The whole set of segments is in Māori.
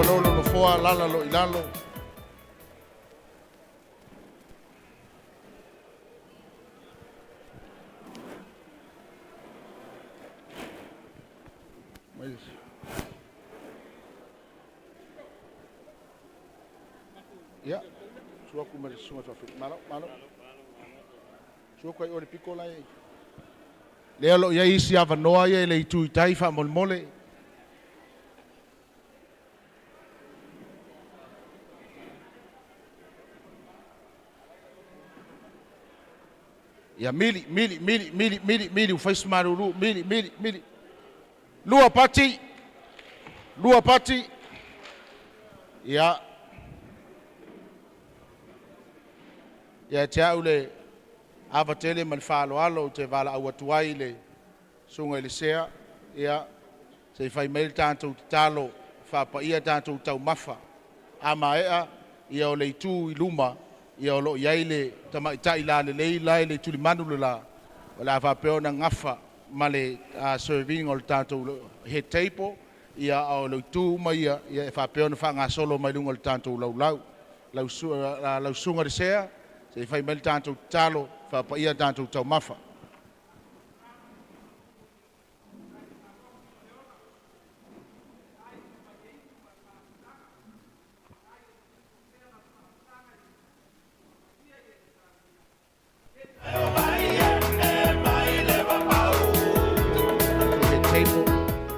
lolo no foa lala lo ilalo. Ya, sua ku mere sunga fa malo. Sua ko ore pikola e. Le lo ia isi ava noa ia le tu tai fa mole. Ya mili fai smaru mili. Lua pati. Ya. Ya tia ule avatele man falo alo te vala awatuai le sunga le sea ya se fai mail tanto talo fa pa ia tanto tau mafa ama ea ia o le tu iluma ia o lo yaile tama tai la le tu manulu la wala fa peona ngafa male serving ol tanto head table ia o lo tu mai ia fa peona fa nga solo mai lungol tanto lau sunga le sea se fai mel tanto talo fa pa ia tanto tau mafa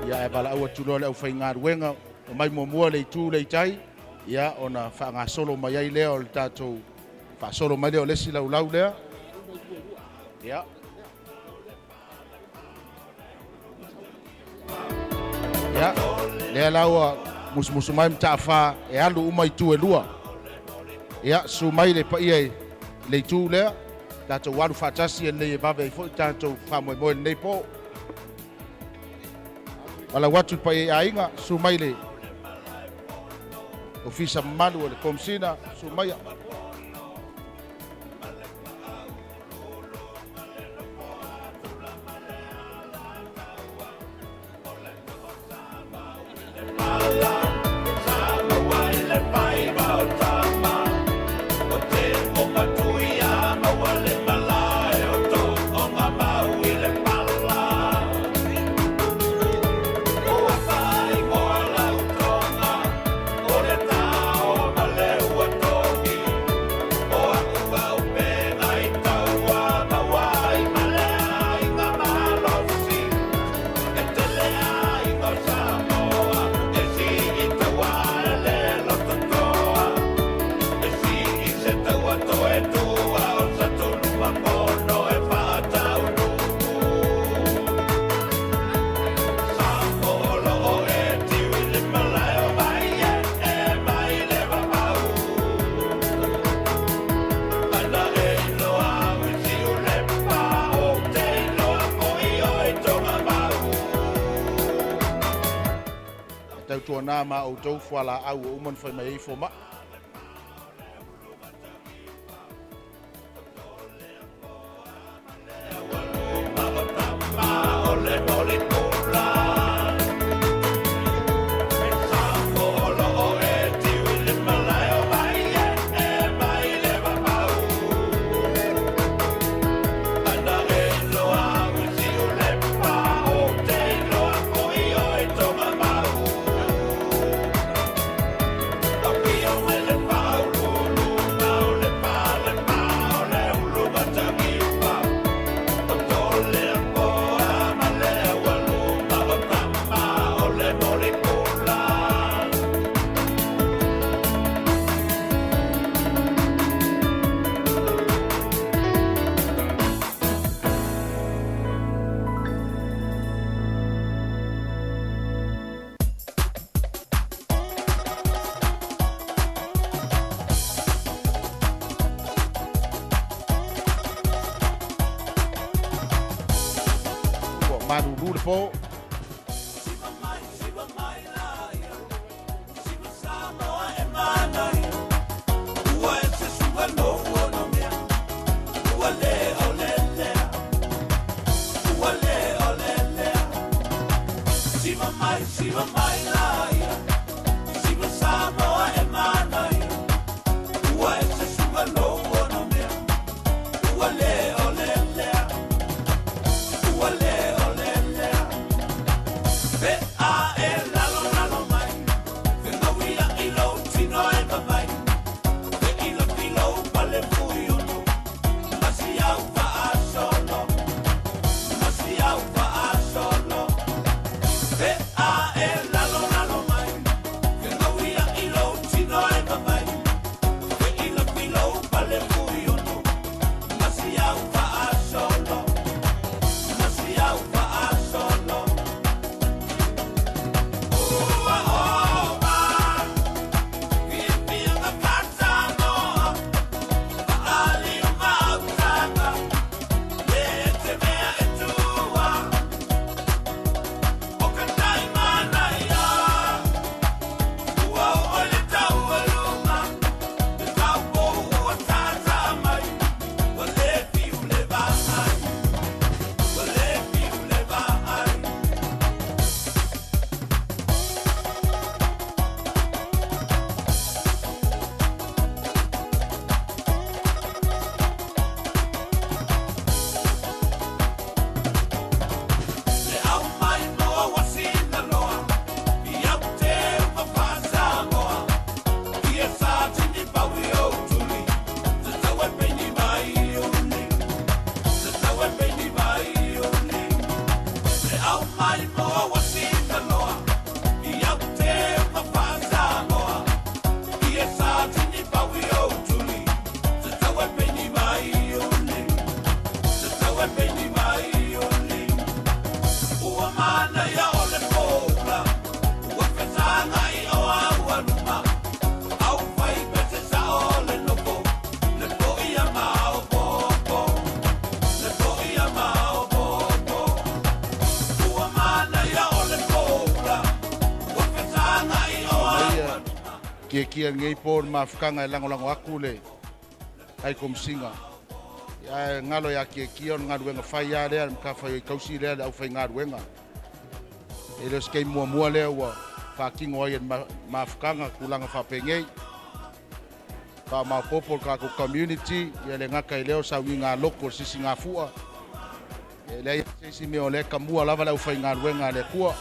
ia e bala ua tulole au fai ngā ruenga o mai mua le tu le tai ia ona fa nga solo mai ai leo le tatou fa solo mai leo lesi lau lea ya lea laua musu mai mtafa e alu umai tu e lua ya su mai le pa ia le tu lea tatou walu fatasi e nei e vave fo tatou fa mo nei po wala watu pa ia inga su mai le ofisa malu le komsina su mai tuana ma o tau fuala au o man fai mai fo ma Manu po kia ngei po mafukanga e lango aku le ai Komesina ya ngalo ya kia ngaruenga fai ya le ka fai kausi le au fai ngaruenga ele skei mua le wa fakingo ai mafukanga kulanga fa pengei pa ma popo ka ko community ya le ngaka leo Sauniga loko sisi ngafua ele sisi me ole ka mua lava au fai ngaruenga le kua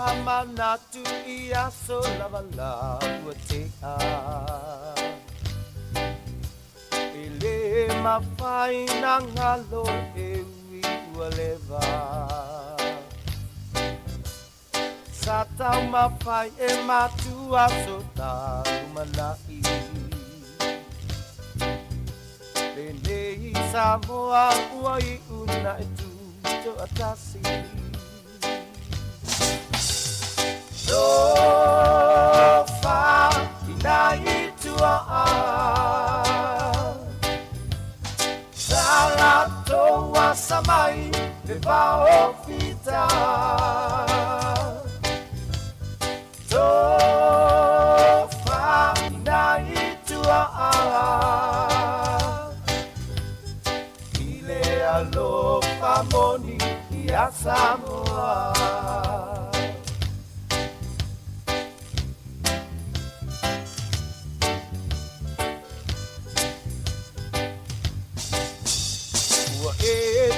Amanatu ia so lavala utea Ele mawhai na ngalo e ui ualeva Sa tau mawhai e matua so talu manai Lenei Samoa uai una e tu to atasi Sofa inaitua Salato wa samai le vaofita Sofa inaitua Ile alofa moni ya Samoa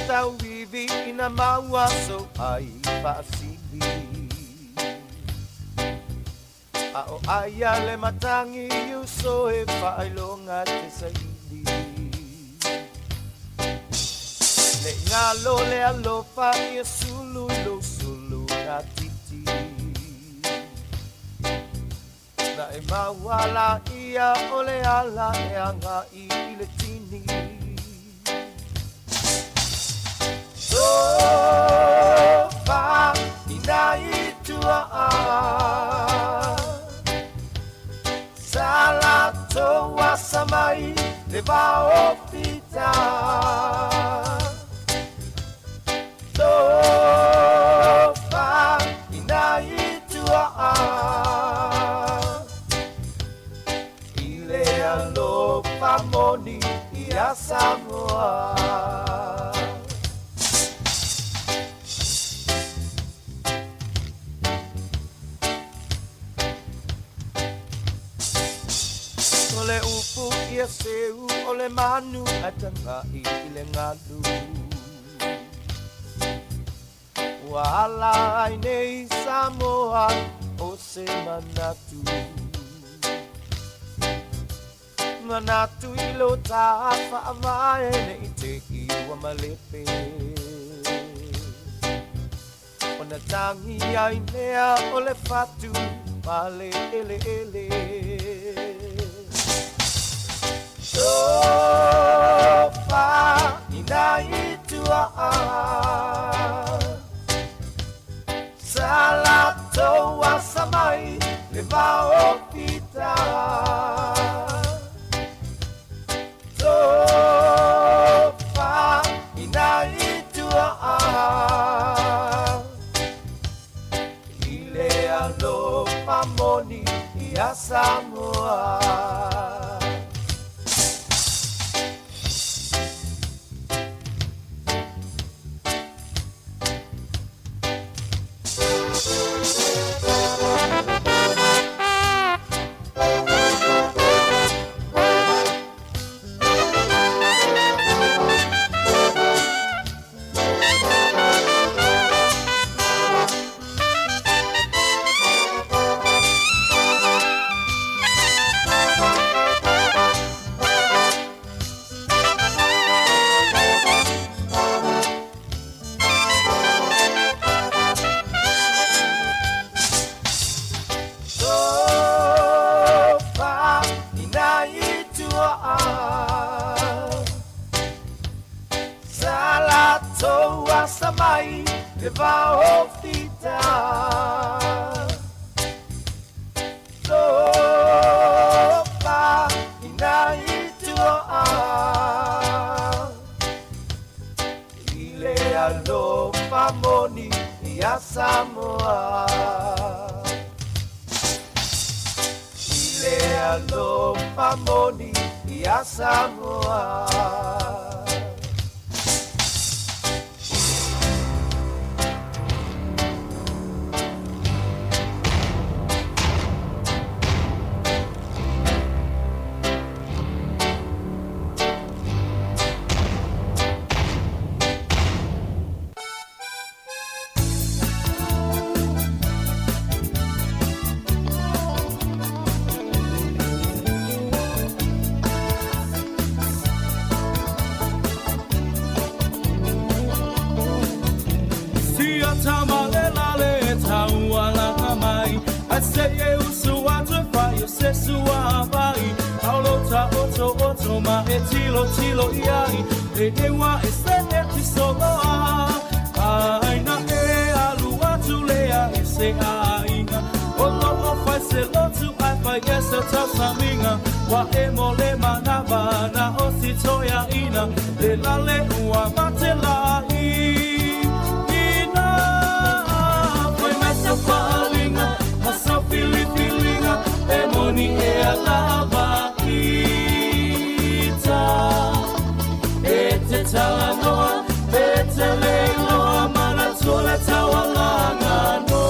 Tau vivi ina maua so ai paasili Ao aya le matangi you so e whailonga te saili Le ngalo le alofa i sulu lo sulu na titi Na e mawala ia ole ala e anga i le tini Sofa inaitua Salato wa samai le vaofita Sofa inaitua Ile alofa moni ia Samoa Ole upu ia seu ole manu atangai ile ngadu Wala nei Samoa o se manatu Manatu ilo ta whaamae nei te iwa malepe Ona tangi ai nea ole fatu male ele ele Sofa inaitua Salato wa samai le vaofita Sofa inaitua Ile alofa moni ia Samoa ai te vao fita Lopa ina itua Ile alofa moni ia Samoa Ile alofa moni ia Samoa I say you so what to fire say so vai Aulota oto ma etilo iai e wa ese episodo ai na e alua tu lea ese ainga o fai se lo tu ai fai essa ta saminga wa e mole manava na o si toya ina le la le ua matela ina foi messa falinga Masa fili-filinga Emoni e alava kita E te talanoa E te leiloa Mana tole tawalanga no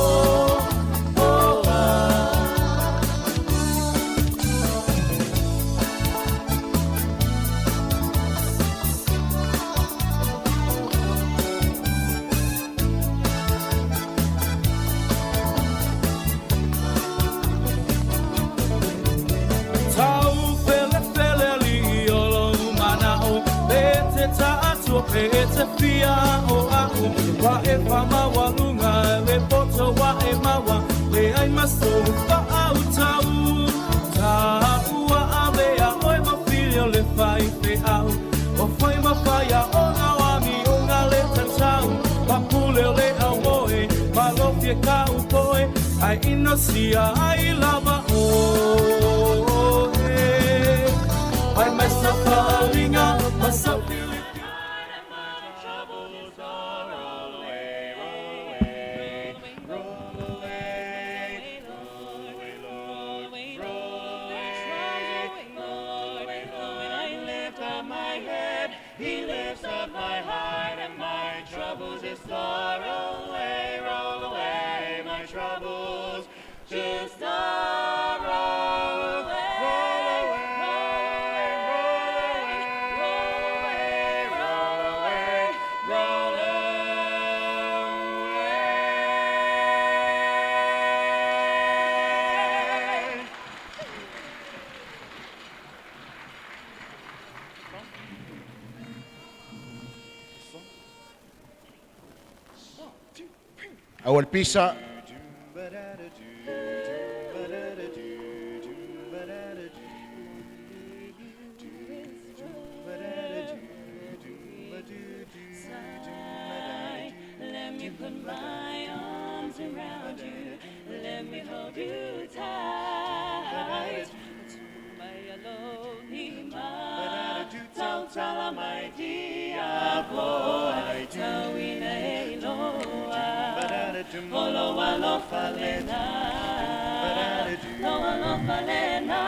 It's a fia o aku wa e Maualuga le poto wa e mawa le ai maso fa au tau a mea oi ma filho le fai fe au o foi ma faia o na wa mi o na le tau pa pule le au moe ma lo fie ka u poe ai inosia ai lava o ai messa falinga massa roll away, my troubles just roll away, roll away, roll away, roll أول بيسا Let me put my arms around you. Let me hold you tight. My Elohima, Tautala, my diabo, Tawina Eloa, Oloa Lofalena, Loa Lofalena.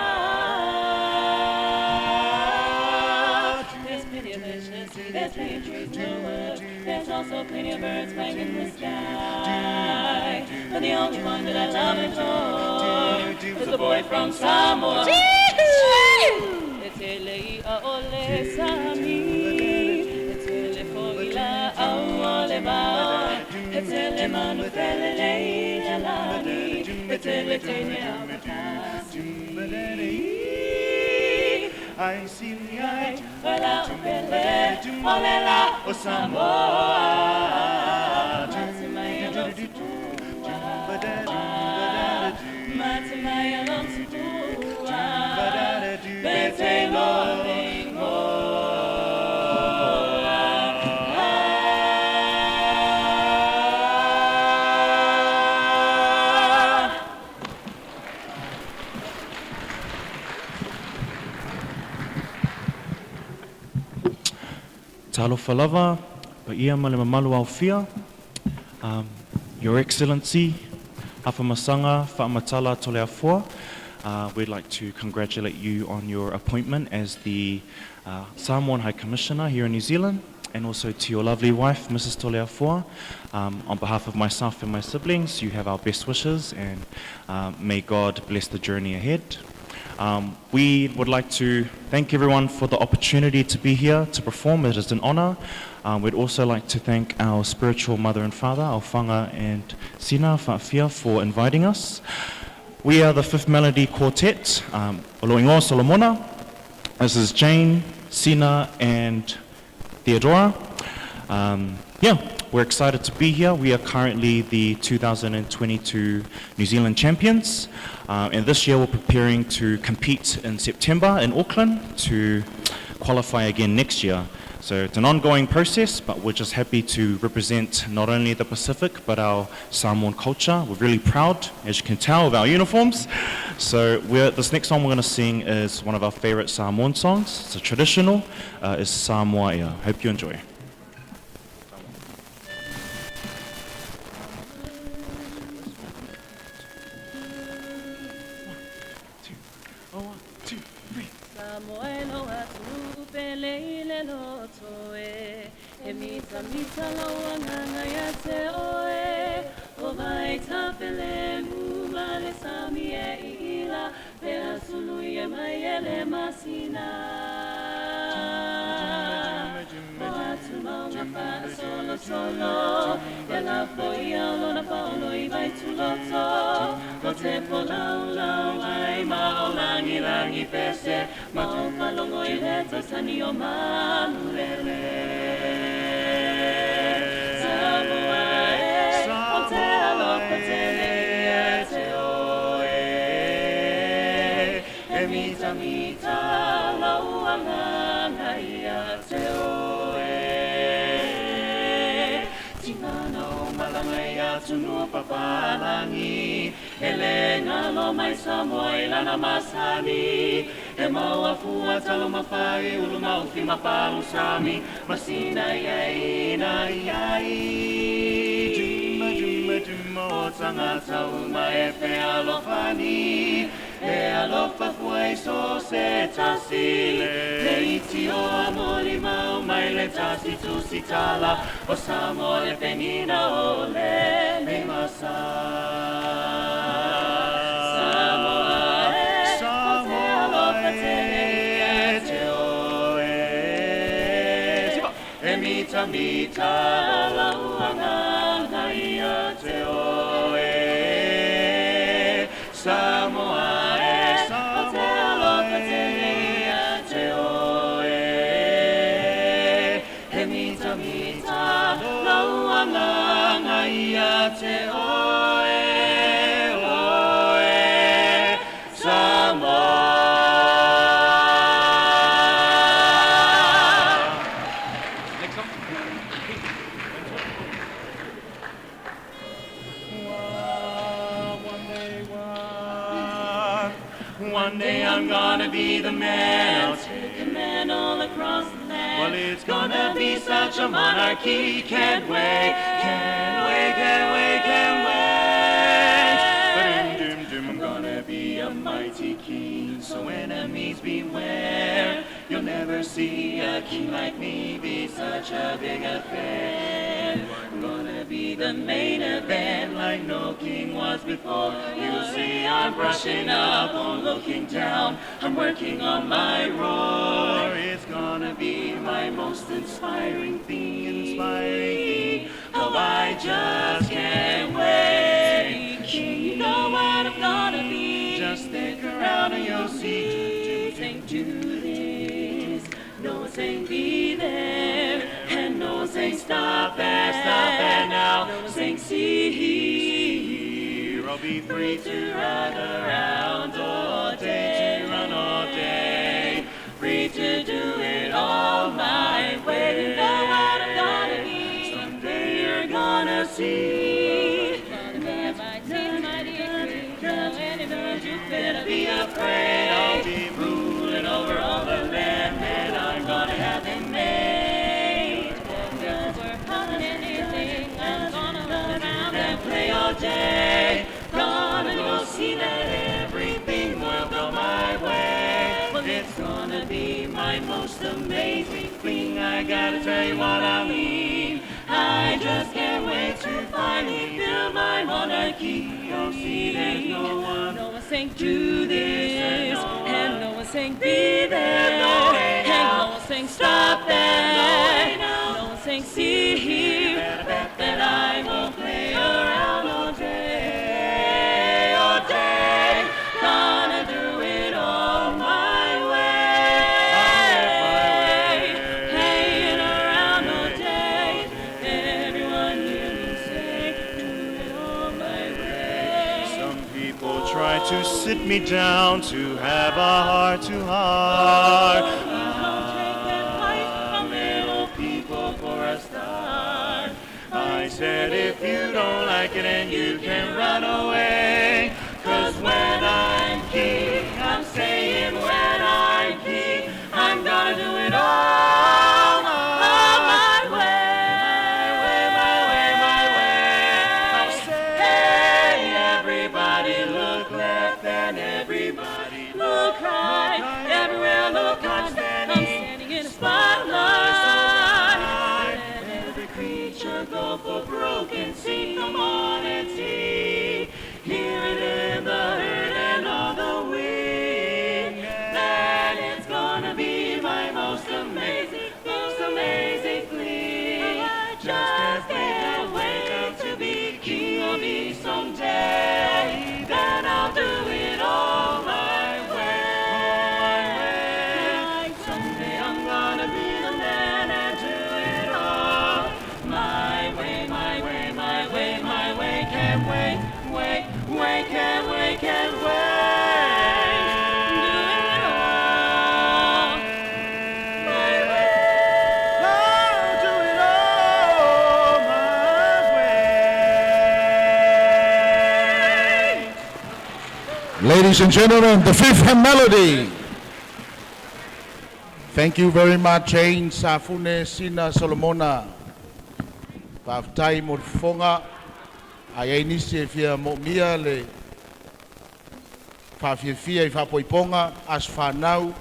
There's plenty of fish to see, there's plenty of trees to look. There's also plenty of birds flying in the sky. But the only one that I love and adore is the boy from Samoa. Etele aole sami, etele foila aole ba, etele manufele leila lani, etele tene amakasi. I see the eye, Wala upele, olela o Samoa. Matimaya lo sipua, matimaya lo sipua, bete lo lingoa. Talofa lava, pa ia ma le mamalu au fia. Your Excellency, Hafamasanga Whaamatala Toleafua, we'd like to congratulate you on your appointment as the Samoan High Commissioner here in New Zealand, and also to your lovely wife, Mrs. Toleafua. On behalf of myself and my siblings, you have our best wishes, and may God bless the journey ahead. We would like to thank everyone for the opportunity to be here to perform. It is an honor. We'd also like to thank our spiritual mother and father, our whanga and sina, whaafia, for inviting us. We are the Fifth Melody Quartet, Oloingo Solomona. This is Jane, Sina, and Theodora. We're excited to be here. We are currently the 2022 New Zealand champions. And this year we're preparing to compete in September in Auckland to qualify again next year. So it's an ongoing process, but we're just happy to represent not only the Pacific, but our Samoan culture. We're really proud, as you can tell, of our uniforms. So this next song we're going to sing is one of our favorite Samoan songs. It's a traditional, it's Samoa. Hope you enjoy. Mita lauanga ya te oe, o vai tapele muma le sami e ila, pera sunu ye mai ele masina. O atu maunga pa solo solo, e la foia lona paulo I vai tuloto, o te polau lau ai mao langi langi pese, mao palongo I leto sani o manulele. Mita lauanga ia te oe Tingano malangai atu nua papalangi Ele ngalo mai Samoa ilana masani E maua fua talo mawhai ulu maufi mapalu sami Masina iai na iai Juma o tangata uma e pe alofani E alofa fuai so se tasi Le iti o amori mau mai le tasi tu si tala O Samoa le penina o le me masa Samoa e o te alofa te te oe E mita lauanga na ia te oe Samoa te oe, oe, Samoa. Next song. One day I'm gonna be the man. I'll take a man all across the land. Well, it's gonna be such a monarchy. Can't wait, can't wait, can't wait, can't wait. I'm gonna be a mighty king, so enemies beware. You'll never see a king like me be such a big affair. I'm gonna be the main event like no king was before. You see I'm brushing up on looking down. I'm working on my roar. It's gonna be my most inspiring thing. Oh, I just can't wait. You know what I'm gonna be. Just stick around and you'll see. Saying do this, no saying be there, and no saying stop there now. No saying see here. I'll be free to run around all day, to run all day, free to do it all my way. You know what I'm gonna be. Someday you're gonna see. You better be afraid. I'll be ruling over all the land, and I'm gonna have it made. all day. Gonna go see that everything will go my way. Well, it's gonna be my most amazing thing. I gotta tell you what I mean. I just can't wait to finally build my monarchy. Oh, see, there's no one saying do this, and no one saying be there, and no one saying stop that, no one saying see here, that I won't play around all day, all day. Gonna do it all my way, hanging around all day. Everyone hear me say, do it all my way. Some people try to sit me down, to have a heart to heart. I said if you don't like it and you can run away, 'cause when I'm king, I'm saying when I'm king, I'm gonna do it all my way, my way. I'll say, hey, everybody look left and everybody Look right, everywhere look I'm standing in a spotlight. Go for broken, sing, come on and see. Hear it in the herd and all the weak. That it's gonna be my most amazing glee. I just can't wait to be king of me someday. Then I'll do it all my way. Someday I'm gonna be the man and do it all my way. Can't wait, can't wait. Do it all my way. I'll do it all my way. Ladies and gentlemen, the fifth hymn melody. Thank you very much, Jane Safune Sina Solomona. Paftai mo fonga ai nisi fia mo mia le fia I fapoiponga as fanau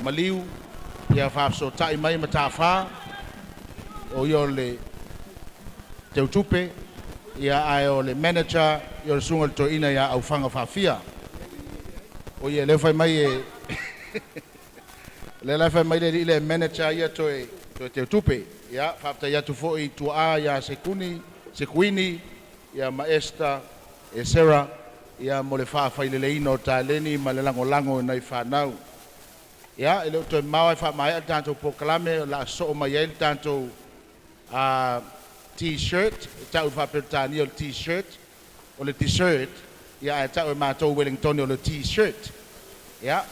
maliu ia so tai mai matafa o yo le te utupe ia ai o le manager yo sunga to ina ia au fanga fia o ia le fai mai e le fai mai le manager ia to te utupe ia fafta ia tu foi tu a ia sekuini ia maesta e Sarah ia mo le fa le ino taleni ma le lango nai fanau ia ele to mau fa mai tanto proclame la so mai el tanto a t-shirt tau fa pertani o t-shirt o le t-shirt ia tau ma to Wellington o le t-shirt ia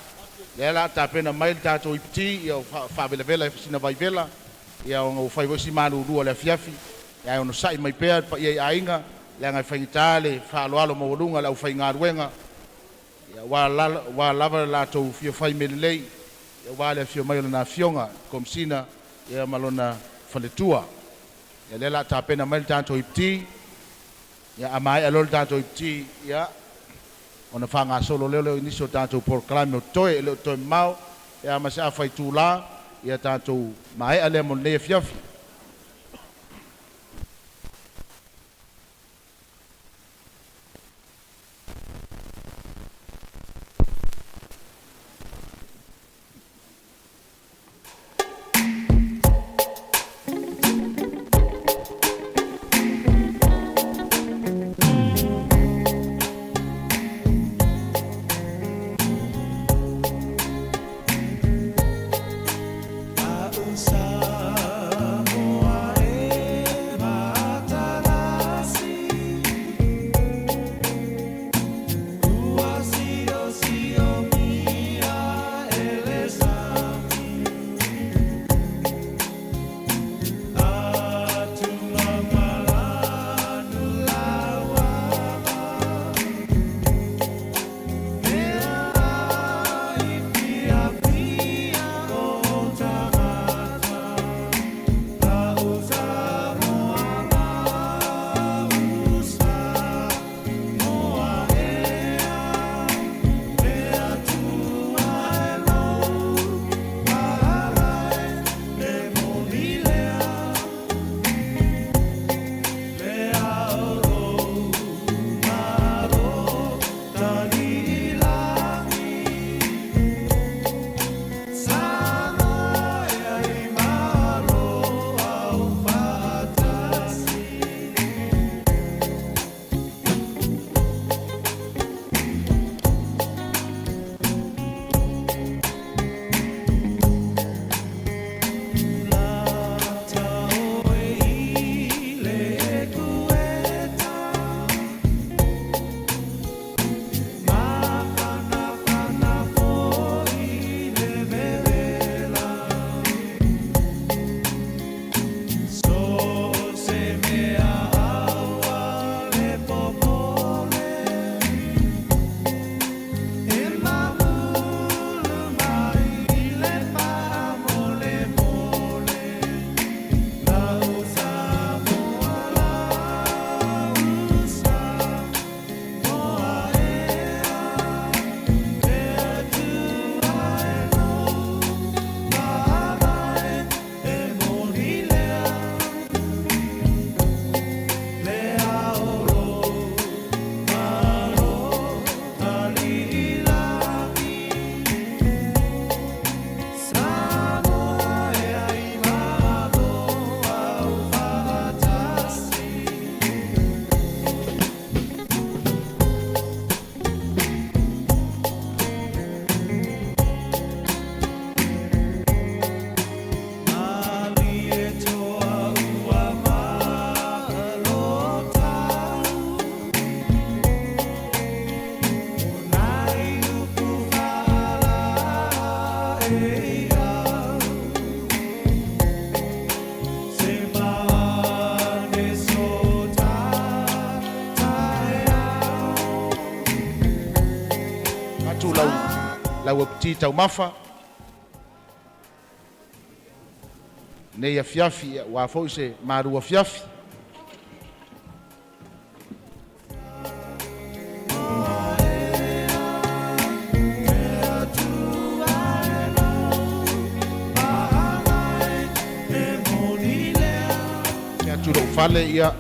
le la ta pena mai tanto ipti ia fa vela sina vai vela ia o fai vosi manu rua le fiafi ia ono sai mai pe pa ia ainga le ngai faitale fa alo Maualuga la fai ngaruenga ia wa lava la to fio fai melei ia wa le fio mai na fionga Komesina ia malona faletua ia le la ta pena mai tanto ipti ia amai alol tanto ipti ia ona fanga solo leo iniso tanto proclame o toe le toe mau ia masa fai tula ia tanto mai ale mon le fiafi. Samoa. lau piti tau mafa nei afiafi ua fo'i se marua fiafi ia tulou fale ia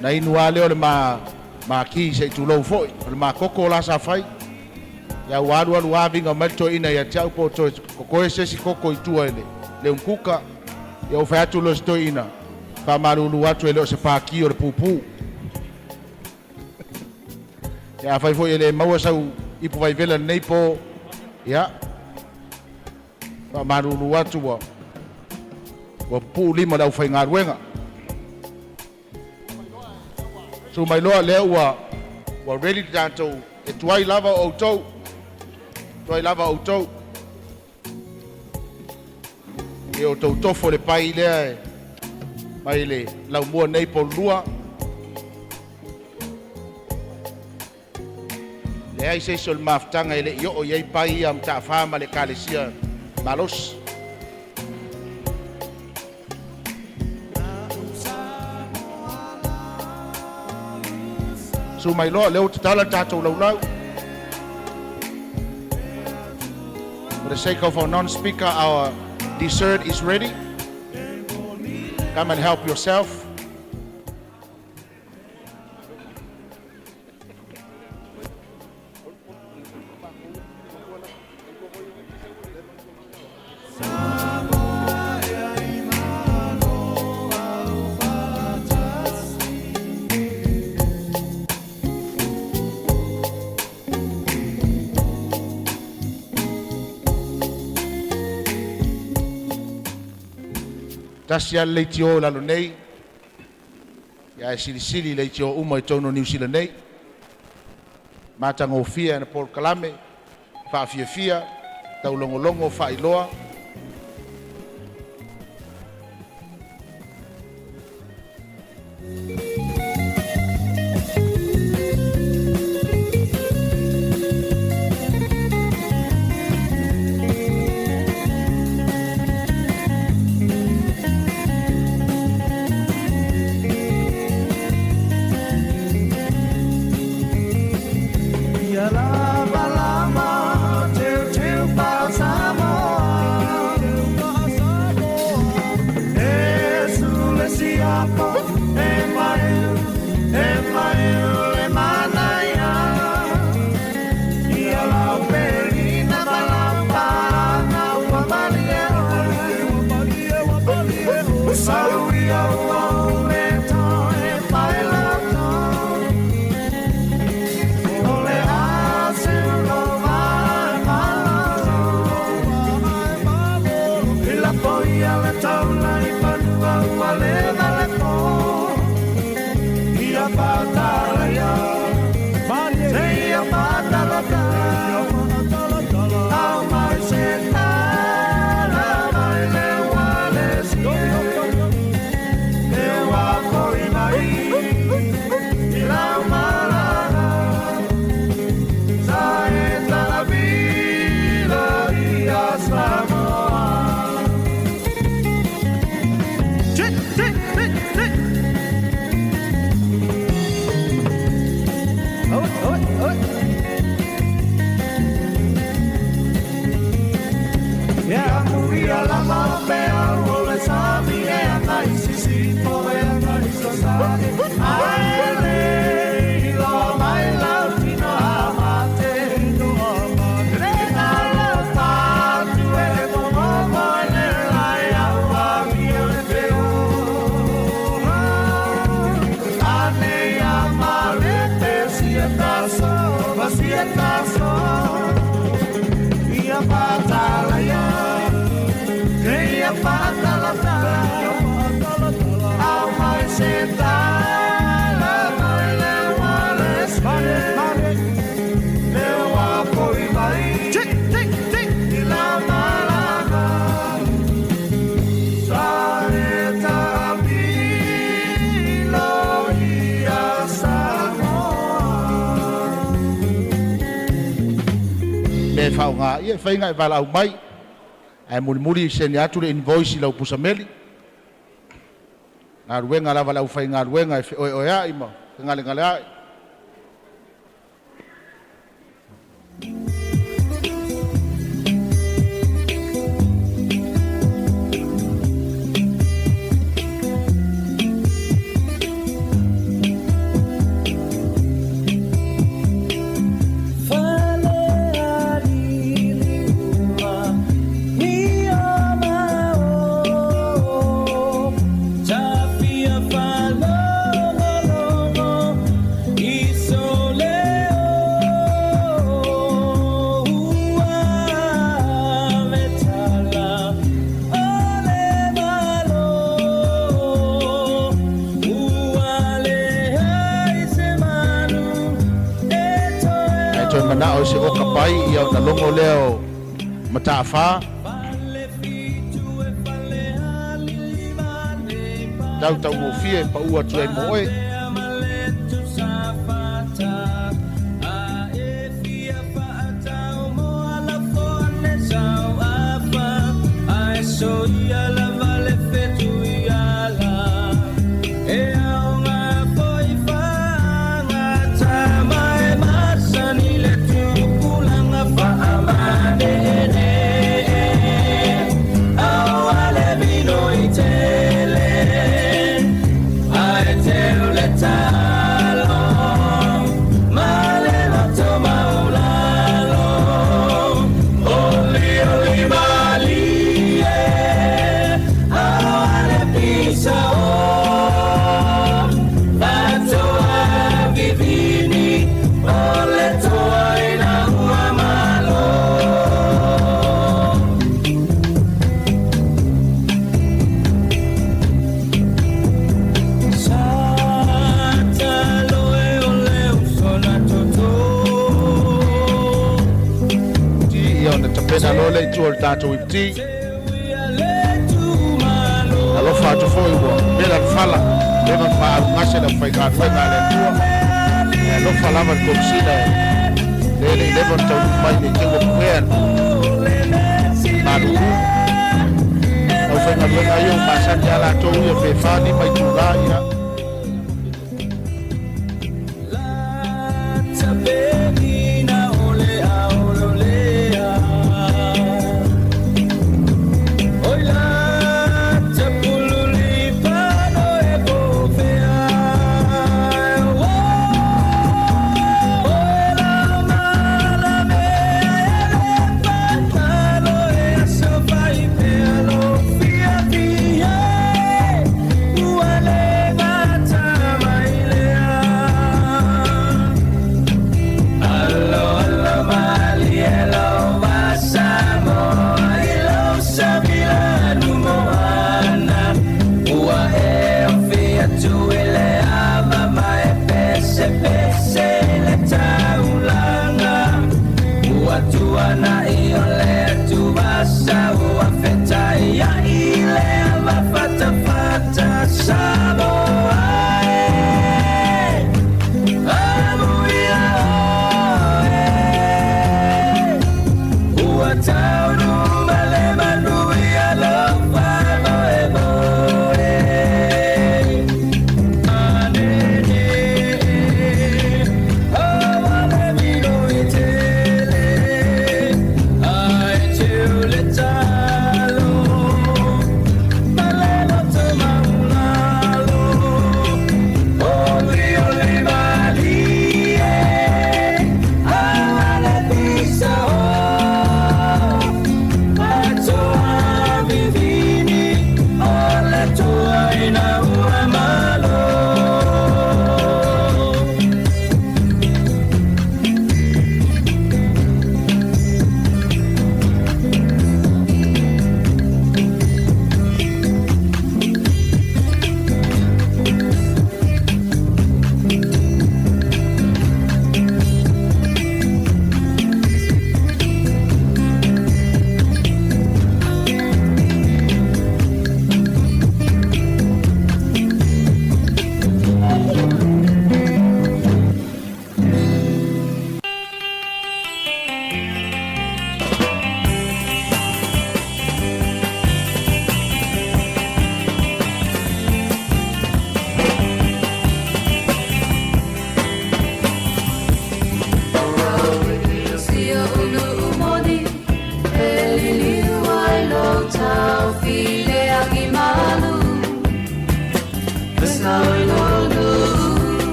na inua leo le ma ki se tulou fo'i o le makoko o la sa fai ia ua alualu aviga mai le toeina ia te au po toe kokoe sesi koko i tua ele le umkuka ia ufai atu lo se toeina faamalulu atu e leo se paki o le pupu ia fai fo'i e le maua sau ipu vaivela lenei po ia faamalulu atu ua pupu lima le aufai galuega so mai loa lea ua ready tatou e tuai lava o outou tuai lava o outou e o tou tofo le pai lea e mai le laumua nei polua le ai seiso le mafutaga e le'i o'o iai pai ia ma ta'afā ma le kalesia malosi so mai loa leo tatala tatou laulau. For the sake of our non-speaker, our dessert is ready. Come and help yourself. Tasi ala leiti o lalo nei. Ia e silisili leiti o uma i tono New Zealand nei. Matanga o fia na Paul Kalame. Wha fia, tau longolongo wha iloa. e whaunga ia whainga e wala au mai e muri seni atu le invoice lau pusameli ngā ruenga lava lau whai ngā ruenga e oe ai ma ngale ai na o se o kapai ia o na longo leo matawha tau mo fie pa ua tue moe pena lole tu al tato ipti alo fatu foi wo bela fala bela fa ngase da fai ka fai ngale tua alo fala va komesina lele level to mai ne tengo pen malu au fai ngale ayo masa ala to yo fe fani mai tu la ya Wale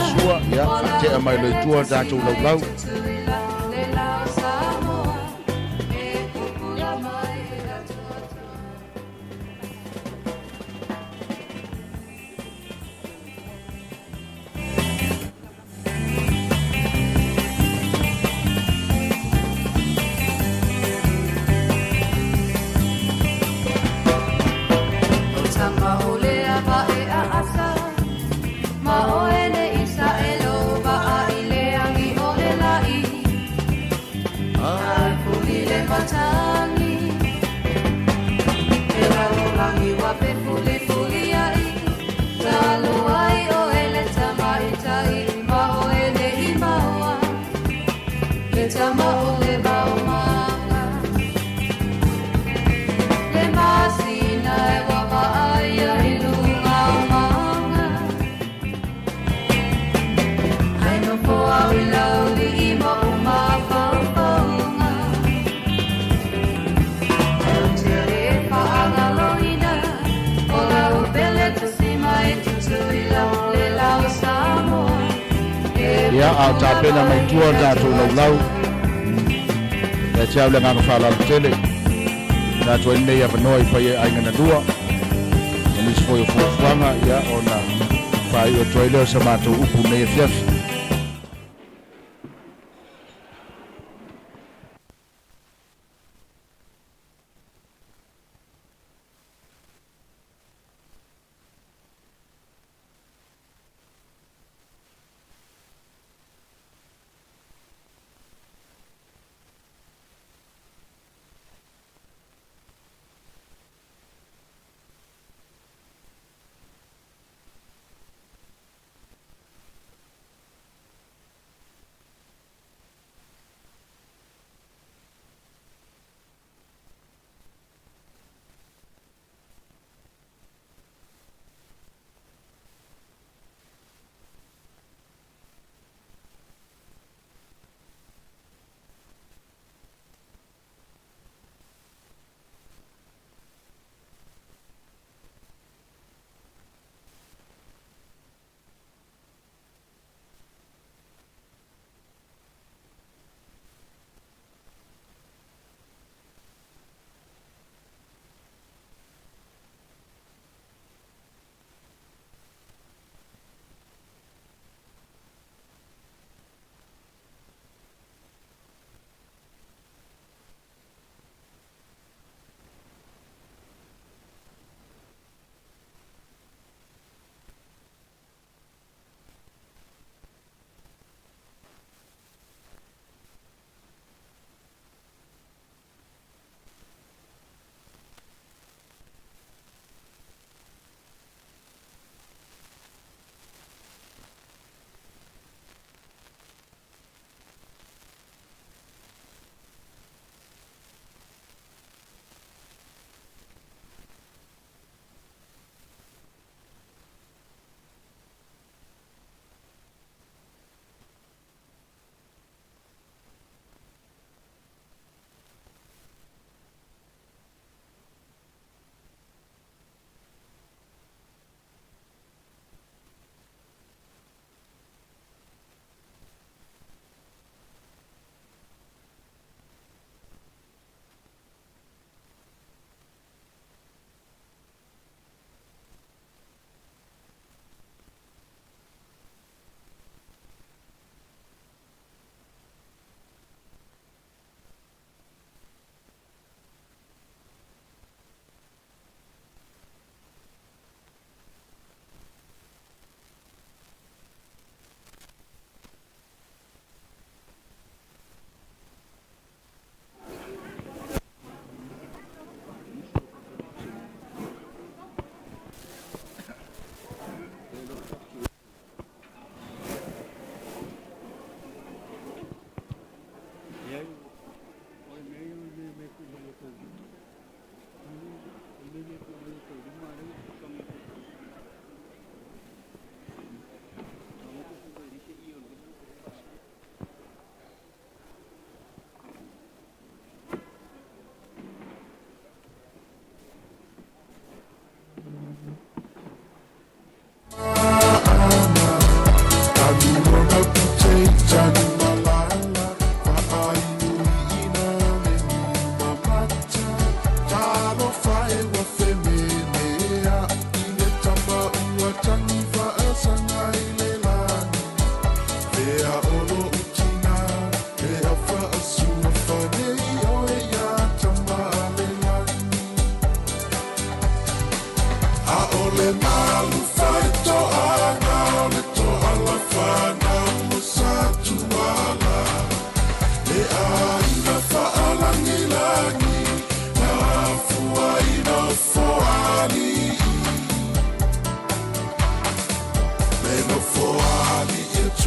sua ia whaatea mai loi tua tātou laulau. Ia au tāpena mai tua tātou laulau. Ia te au le nganga whalalu tele. Tātou e nei awhanoi pai e aingana dua. E nisi foi o fuafuanga ia o na whai o toileo sa mātou upu nei e fiafi.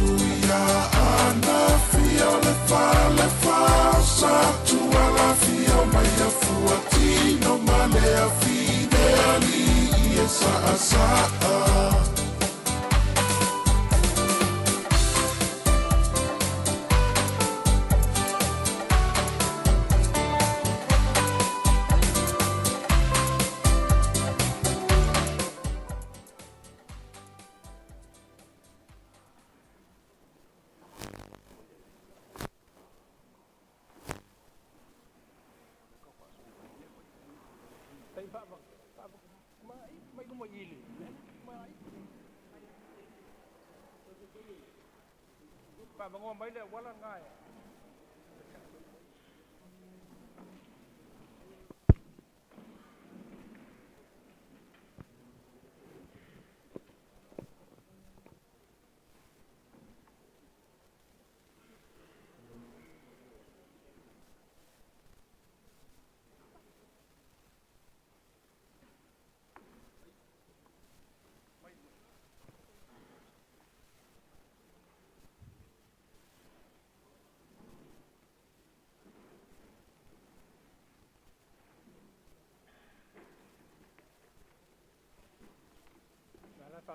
tuia ana fia le fa sa tua la fia mai a fuatino male a fine ali e sa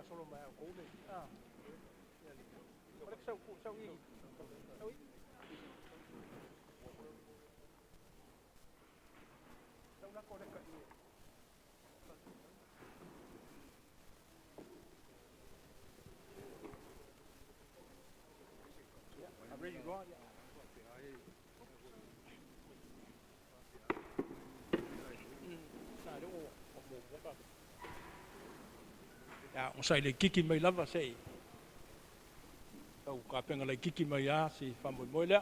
solo mai cố lên sau y sau đó có cái ông sai le kiki mai lava sei tau ka penga le kiki mai a si fa moi le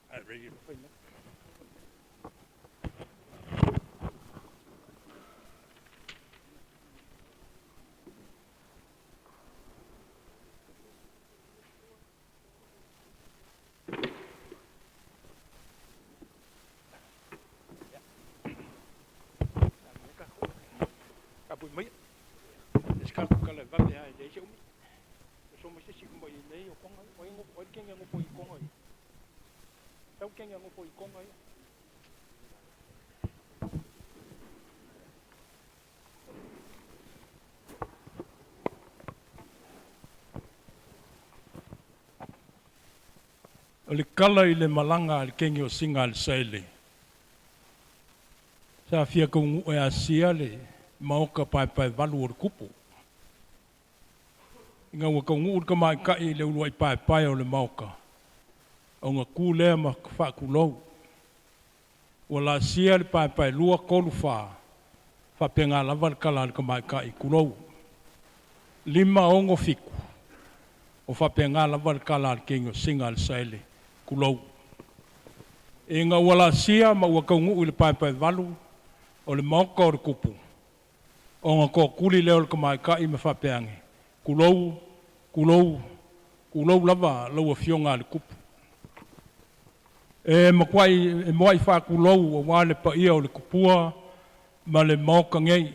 a ready to find mấy cái là vấn đề để cho số mấy cái chuyện gì đấy con ấy ngồi cái nghe ngồi con ấy đâu cái nghe ngồi con ấy le kala i le malanga le kengi o singa le saile sa fia ko e asia le mauka pai valu o kupu inga wa kongu ka mai ka i le uai pai o le mauka o nga ku le ma fa ku lo wala sia le pai lua kolu fa penga lava kala ka mai ka i ku lo lima ongo fiku o fa penga lava kala kengo singa le saile ku lo inga wala sia ma wa kongu le pai valu o le mauka o kupu o nga ko kuli leo ka mai ka i me whapeange. Kulou lava lau a fionga le kupu. E makwai, e moai wha kulou o wale pa ia o le kupua ma le mauka ngei.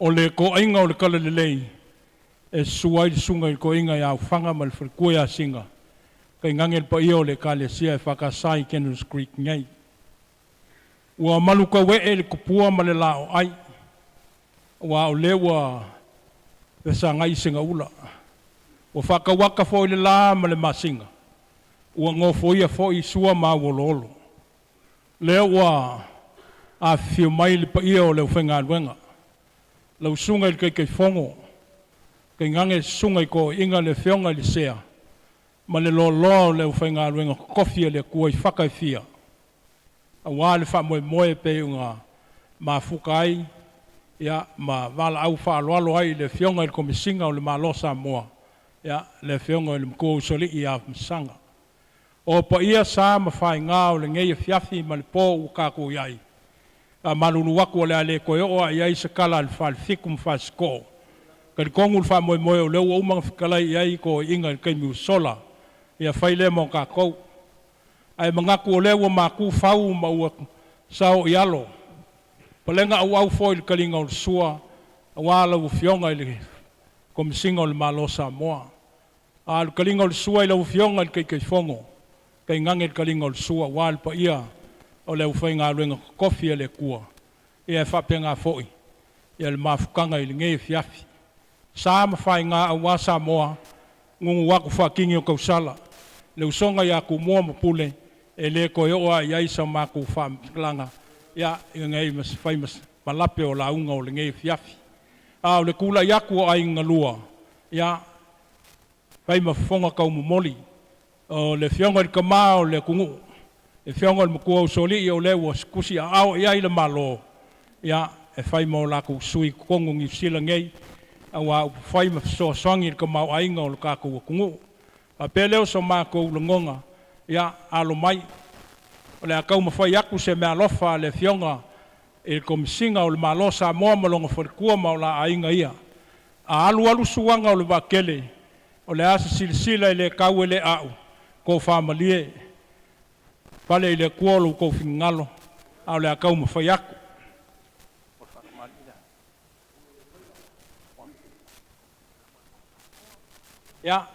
O le ko ainga o le kala le lei. E suai le sunga i ko inga i au whanga ma le whakua ia singa. Kai ngangel pa ia o le kale sia e whakasai Kennels Creek ngei. Ua maluka we e le kupua ma le lao ai. Wa o lewa e sa ngai singa ula. Wa whakawaka fo le la ma le masinga. Ua ngofo ia fo i sua ma wololo. Lea wa a fio mai le pa ia o le whenga luenga. Lau sunga i kei fongo. Kei ngange sunga i ko inga le whionga le sea. Ma le lo le whenga luenga kofia le kua i whakai fia. A wā le wha moe pe unga ma fukai. Ya ma vala au fa alo ai le fionga il Komesina o le malo Samoa ya le fionga le ko soli ia msanga o pa ia sa ma fa nga o le ngai fiafi ma le po u ka ko yai a malulu wako le ale ko o ai se kala al fal fikum fa sko ka kongu fa mo o le o ma kala yai ko inga kai mu sola ya faile mo ka ko ai manga ko le o ma ku fau ma o sao yalo Palenga au foi le kalinga o sua, wala u fionga ile Komesina o le malo Samoa. A le kalinga o sua ile u fionga le kai fongo. Kai ngange le kalinga o sua wal pa ia o le u fainga luenga kofi le kua. Ia fa penga foi. Ia le mafukanga ile nge fiafi. Sa ma fainga a Samoa ngungu waku fa kingi o kausala. Le usonga ya ku mo mapule e le ko yo ia isa ma ku fa klanga. Ya ngai mas famous malape o launga o le ngai fiafi a o le kula yaku o ai ngalua ya fai mafonga ka moli o le fionga ka ma o le kungu e fionga mo ko soli o le was kusi a o ia ile malo ya e fai mo la ku sui kongu ngi sila ngai a wa fai ma so songi ka ma ai ngol ka ku kungu a pele so ma ko longonga ya alo mai o le akau mawhai aku se mea lofa le fionga e Komesina o le malo Samoa malonga wharekua ma o la ainga ia. A alu suanga o le wakele o le asa silisila i le kau e le au ko whamalie pale i le kuolo ko whingalo a o le akau mawhai aku. Ia,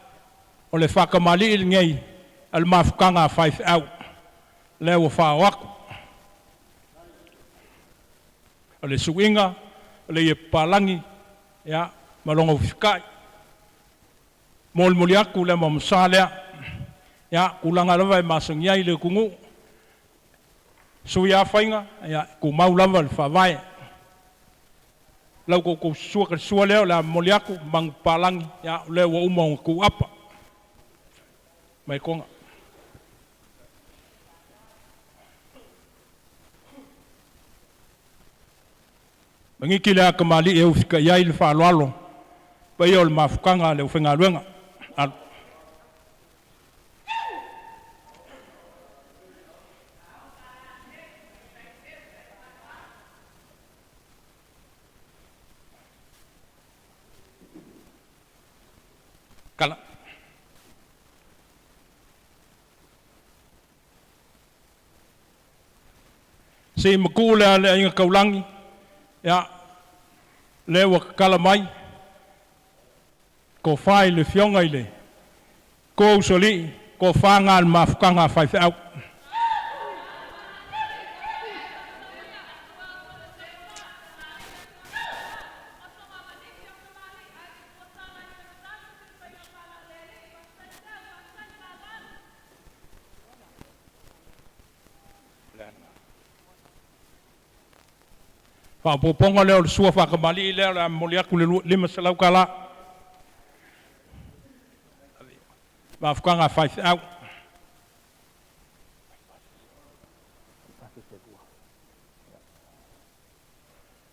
o le whakamali i ngei al mafukanga a 5 au. Leo whaoaku. O le suinga, o le palangi, ya, malonga ufikai. Moli aku le mamsalea, ya, kulanga lava e masangia i le kungu. Sui a whainga, ya, ku mau lava le whawai. Lau ko sua leo le moli aku, mang palangi, ya, leo wa umang ku apa. Mai konga. Mangiki le akamali e ufika iai le whaaloalo. Pai o le mafukanga le uwhenga luenga. Kala. Se makule le inga kaulangi. Ya, lewa kala mai, ko whai le fionga i le, ko usoli, ko whanga al mafukanga whai au. Whapoponga leo le sua whakamali leo le moli aku le lima salau kala. Mafukanga whai au.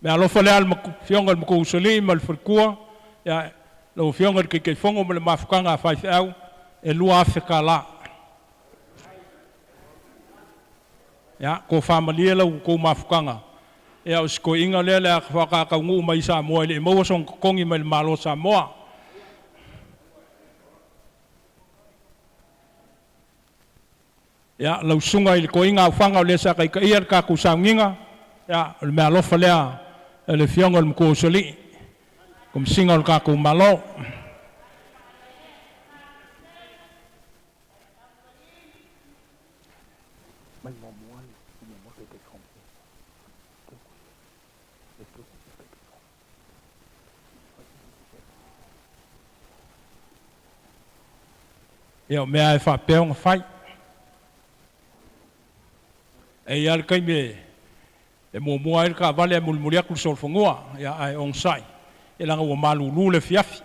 Me alofa lea le fionga le mako usoli ma le wharekua. Ya, le fionga le kei fongo ma le mafukanga whai au. E lua Afrika la. Ya, ko whamali lau ko mafukanga. Ia o siko inga lea lea whakakaungu mai Samoa ile maua song kongi mai malo Samoa. Ia lau sunga ile ko inga whanga o lea sa kai ka ia ka ku Sauniga. Ia le mea lofa lea le fionga le mko usoli. Komesina o le ka ku malo. Ia mea e whapeo ngā whai. E ia le kai me e mua e ka vale e mulimuri aku sol whangoa. Ia ai onsai. E langa ua malulu le fiafi.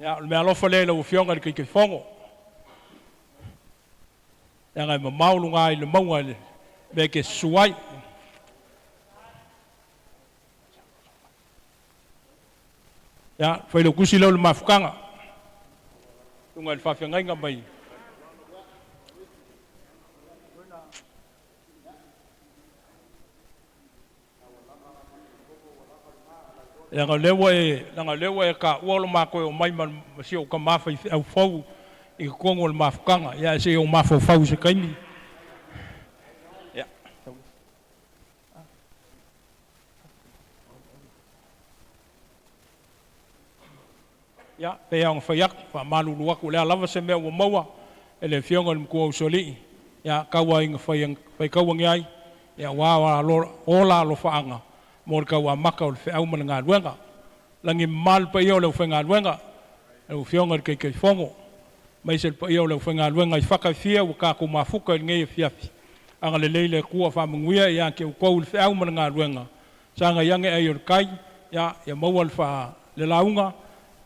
Ia mea lofa le ua fionga le kai kai whango. Ia ngai maulu ngā i le maunga le me ke suai. Ya, fai lo kusi lo le mafukanga. Tunga le whawhiangai ngā mai. Langa lewa e ka ualo mako o mai masio ka mawhai au fau i kongo le mafukanga ia se o mafofau se kaini ia ia pe ang fayak fa malulu aku le lava se me o maua ele fionga le ko soli ia kawa inga fai kawa ngai ia wa ola lo faanga mo kawa maka o fe au mana luenga langi mal pa yo le fenga luenga o fionga ke fongo mai se pa yo le fenga luenga I fakafia o ka ko mafuka ngai fiafi anga le leile ku fa munguia ia ke ko le fe au mana luenga sanga yange ayo kai ia mawal fa le launga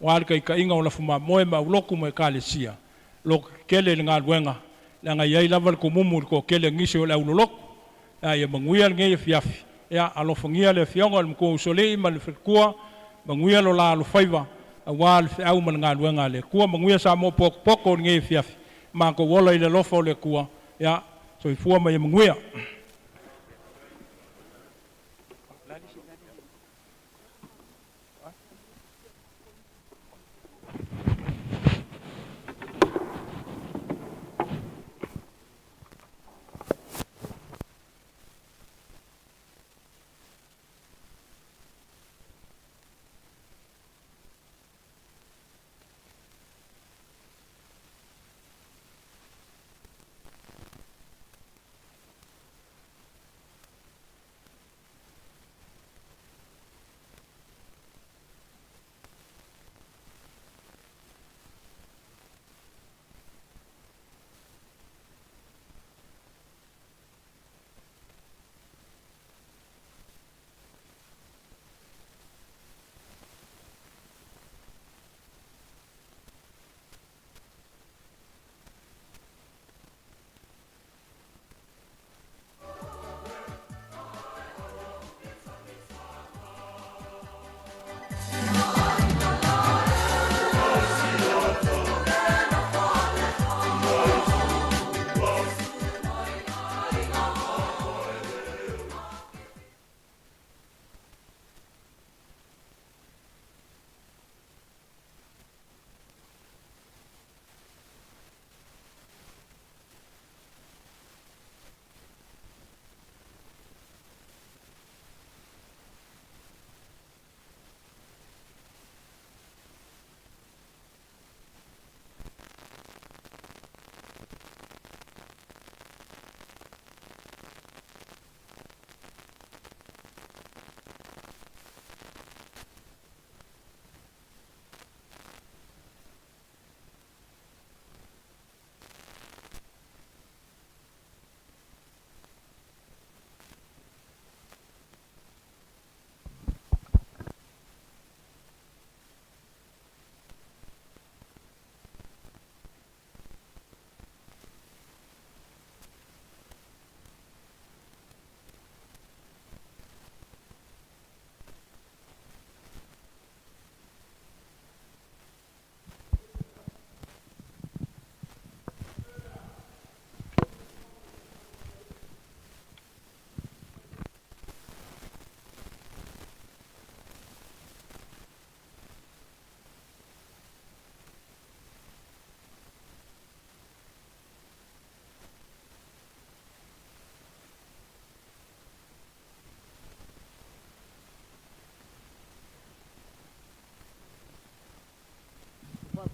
wa ka inga o la fuma moe ma uloku me kalesia lo kele nga luenga la nga yai laval ko mumu ko kele ngisi o la ulolok ia manguia ngai fiafi ia alo fangia le fionga le ko sole ma le kua manguia lo la lo faiva wa le au mana luenga le kua manguia sa mo poko ngai fiafi ma ko wola ile lofo le kua ia so ifua ma manguia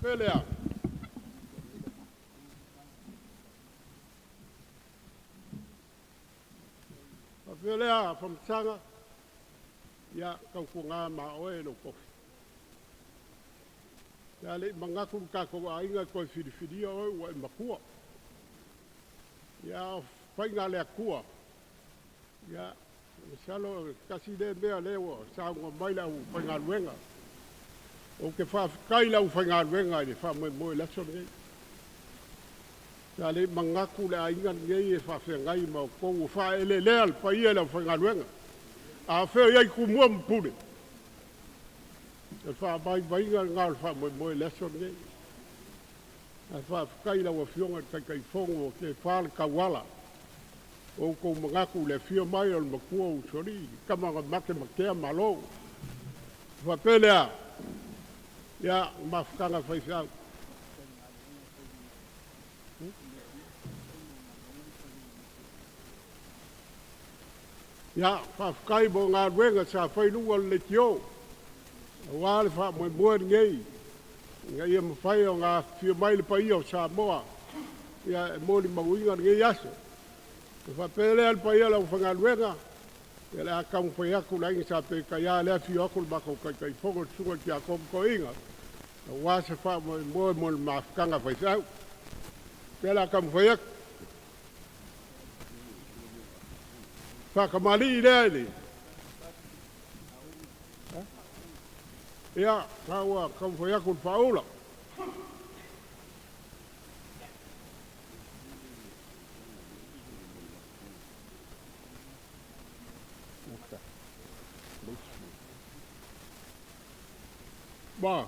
Pelea. Pelea from Sanga. Ya kau kunga ma oe no ko. Ya le mangaku ka ko ainga ko fidi o wa makua. Ya fainga le kua. Ya salo kasi de be lewo sa ngo mai la u fainga luenga. O ke fa kai la u fainga luenga ni fa mo la so ni. Ya le mangaku le ainga ngai fa ngai ma ko fa ele le al pa ia la fainga luenga. A fe ia ku mo mpule. Fa bai ngal fa mo le so ni. Fa kai la wa fionga kai fongo ke fa ka wala. O ko mangaku le fio mai o makua o sori kama make makea malo fa pelea ya mafkanga faisau Ya, whawhakai mo ngā ruenga sa whainunga le tio. Wāle wha mo mua ngei. Nga ia mawhai o ngā whia mai le pai o Samoa. Ia e mōni mawinga ngei aso. Wha pēle al pai ala wha ngā ruenga. Ia le akamu whai aku la inga sa pe kaya lea whio aku le mako kai whongo sunga ki a ko inga. Wāse wha mo mua le mawhakanga whai sau. Pēle akamu whai aku. Whakamali lea ni. Ia, kaua, kamu whai aku whaula. Ba.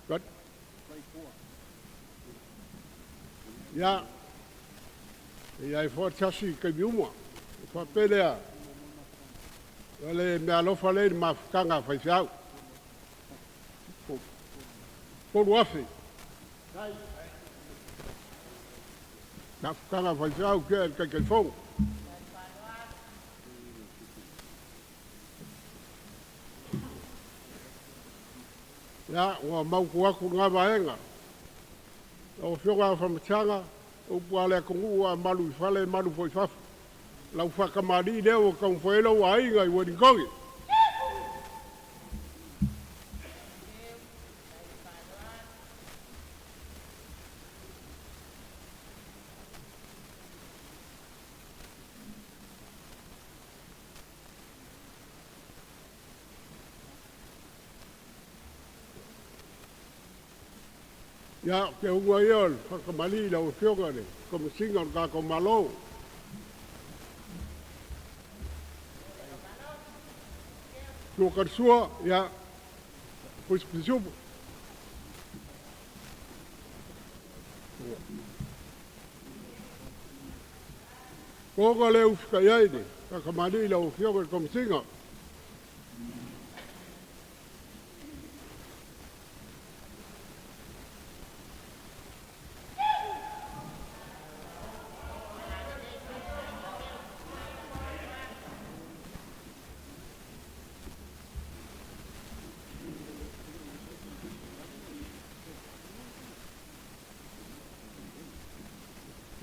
Good. Ia. Ia e whaatasi kai miumua. E whaapelea. Wale me alofa le ni mawhakanga whai whiau. Poru afi. Mawhakanga whai whiau kia kai whonga. Ia, ua mauku aku ngā waenga. O whionga whamatanga. O puale kongu a malu fale malu foi faf. Lau whakamari leo kau whaela o ainga I wani kongi. Ya, ke unga iol, whakamali lau whionga ne, Komesina Maualuga malo. Tua karsua, ya, puspisupu. Koga le ufika yaide, whakamali lau whionga Komesina.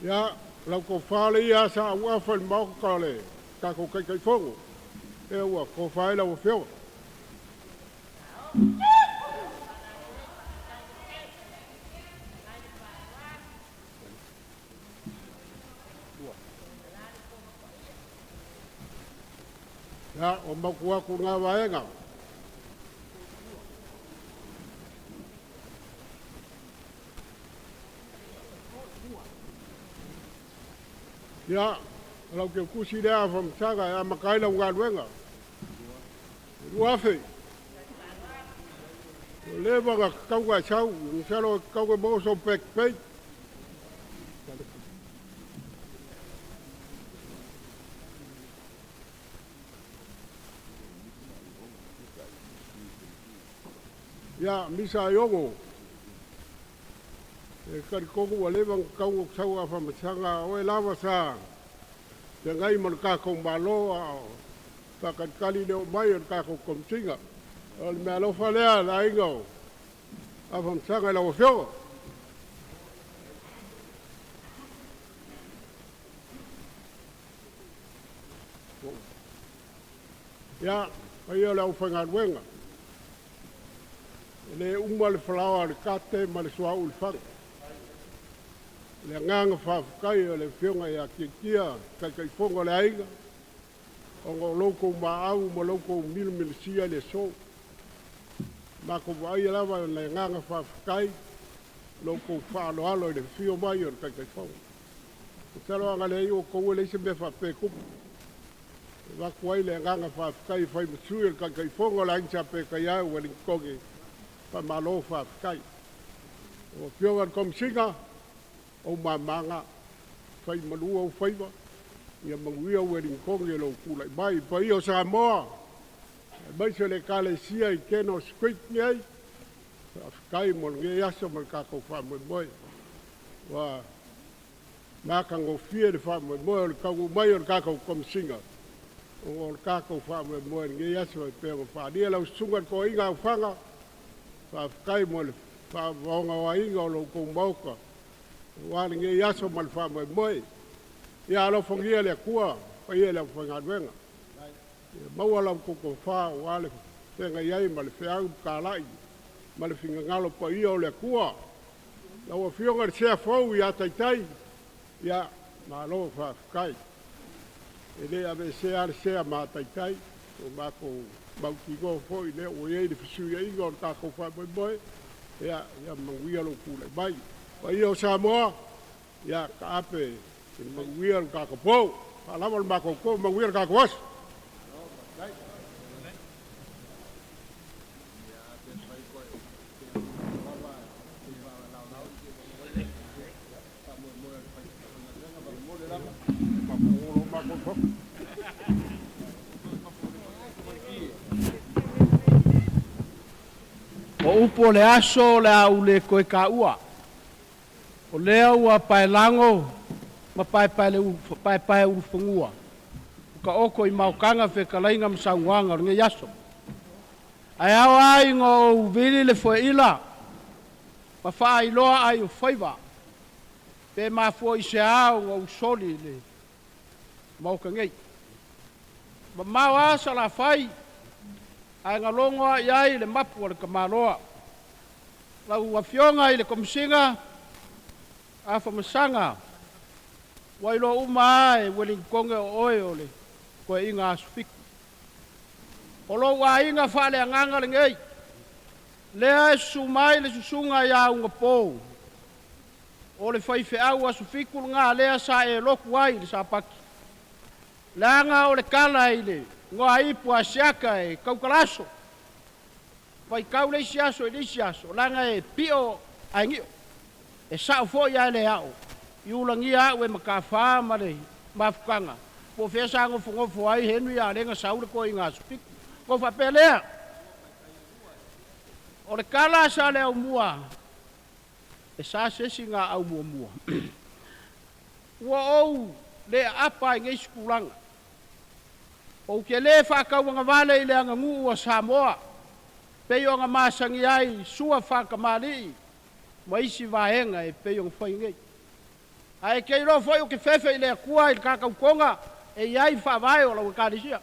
Ya, lau ko whale ia sa ua whai mauka kale, ka ko kai whongo. E ua, ko whai lau whionga. Ya, o mauku aku ngā waenga. Ya, lau ke kusi rea whamtanga e a makaila ngā ruenga. Ruafe. O lewa ka kauga sau, ngusalo kauga moso pek pek. Ya, misa yongo. E kari kongu wa lewa kauga sau a whamtanga o e lawa sa. Te ngai mo ka ko malo a whakatkali leo mai o ka ko Komesina. O le mea lofa lea la ingo. A whamtanga lau whionga. Ia, ai o lau whainga ruenga. Le uma le whalawa le kate ma le sua u le whanga. Le nganga whawhakai o le whionga ia kia kai whonga le ainga. O ngō loko maau ma loko milisia le so. Mako ai lawa o le nganga whawhakai. Loko whaaloalo i le whio mai o le kai whonga. Taro anga le o koua le ise me whape kupu. Waku ai le nganga whawhakai whai masui o kai whonga la insa pe kai au wani koge. Pa malo whawhakai. O whionga Komesina. O mamanga, whai manua o whaiwa, ia manguia o erin kongi lo kulai mai, pa i o Samoa, mai se le kale sia I keno squik ni ai, kai mo nge yaso mo ka ko fa mo moi wa ma ka ngo fie de fa mo moi ka ngo mai ka ko Komesina o ka ko fa mo moi nge yaso pe mo fa dia la sunga ko inga fanga fa kai mo fa vonga wa inga lo ko mauka wa nge yaso mal fa mo moi ya lo fongia le kua pa ia le fa ngadwenga mawala ko fa wa le tenga yai mal fe au ka lai mal finga ngalo pa ia le kua la wa fionga se fo ya tai ya ma lo fa kai ele ave se ar se ma tai o ma ko ba ki go fo ile o ye de fisu ye go ta ko fa boy ya manguia lo ku le bai pa ia Samoa ya ka ape manguia ka ko po ala mal ma ko manguia ka ko was O upo le aso le au le koe ka ua. O lea ua pae lango, ma pae ulu whangua. Ka oko I maukanga whekalainga msauanga ringe yaso. Ai au ai ngō uvili le fwe ila, ma wha iloa ai o whaiva. Pe ma fua I se au ngō usoli le maukangei. Ma mau asa la whai, ai ngā longoa iai le mapu le kamaloa. Lau wafionga I le Komesina, a whamasanga. Wailo uma e Wellingkonge o oe o le koe inga asufiku. O lo wa inga whale anganga le ngei. Lea e sumai le susunga ia unga pou. O le whaife au asufiku ngā lea sa e loku ai le sa paki. Langa o le kala I le ngoa ipu a siaka e kaukalaso. Pai kau le siaso e le siaso. Langa e pio a ngio. E sao fo ia le au. Iulangia au e makawha ma le mafukanga. Po fesa ngofo ai henu ia lenga saule ko inga supiku. Ko whapelea. O le kala sa le au mua. E sa sesi ngā au mua. Ua ou le apa I ngei skulanga. O ke le whakauanga vale I le anga ngu ua Samoa. Peo nga masangi ai sua whakamali. Maisi vaenga e peo nga whaingei. Ai kei ro foi o ke fefe I le kua I kakaukonga. E iai whawai o lau kadisia.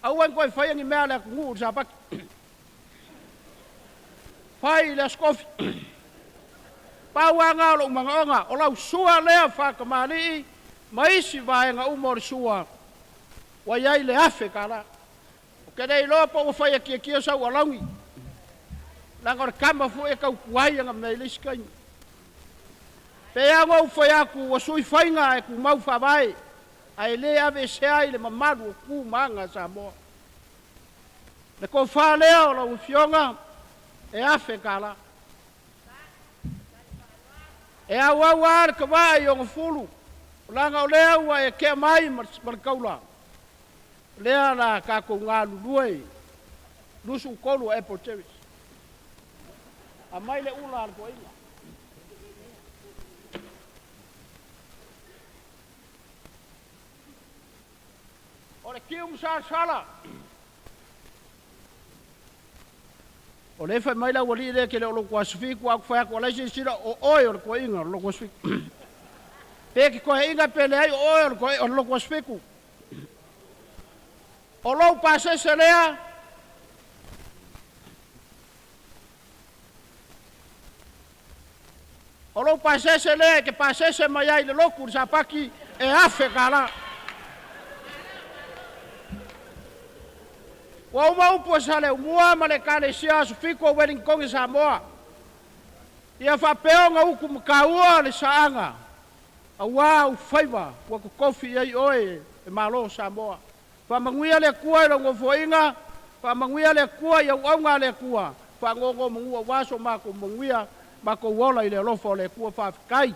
Au an koe whaingi mea le ngu sa paki. Whai le skofi. Pauanga o lau mangaonga. O lau sua lea whakamali. Maisi vaenga umor sua. Wa iai le afe kala. O ke nei lopa o whai a kia sau alaungi. Langa kama fu e kau kuai anga mei le sikaini. Pea ngau whai aku o sui whainga e ku mau whawai. Ai le ave se ai le mamaru o ku manga Samoa. Le ko wha lea o lau fionga e afe kala. E au ar ka vai o ngafulu. Langa o lea ua e ke mai markaula. Lea la kako ngā luluei. Lusu kolu apple cherries. A mai le ula al ko inga. O le kiu msa sala. O le fai mai la wali le ke le olo kwa sufiku au fai kwa laisi sila o oi o le ko inga lo kwa sufiku. Peki ko inga pele ai oi o lo kwa sufiku. O lou pasese lea. O lou pasese lea ke pasese mai ai le loku sa paki e afe kala. Wa uma upo sa le mua ma le kane sia sufiko Wellingkonge Samoa. Ia whapeo nga uku mkaua le saanga. A wau whaiva wa ko kofi ai oe e malo Samoa. Whamanguia le kua I rongo foinga, whamanguia le kua I au aunga le kua, whangongo mungua waso mako manguia, mako wola I le lofo le kua whawhikai.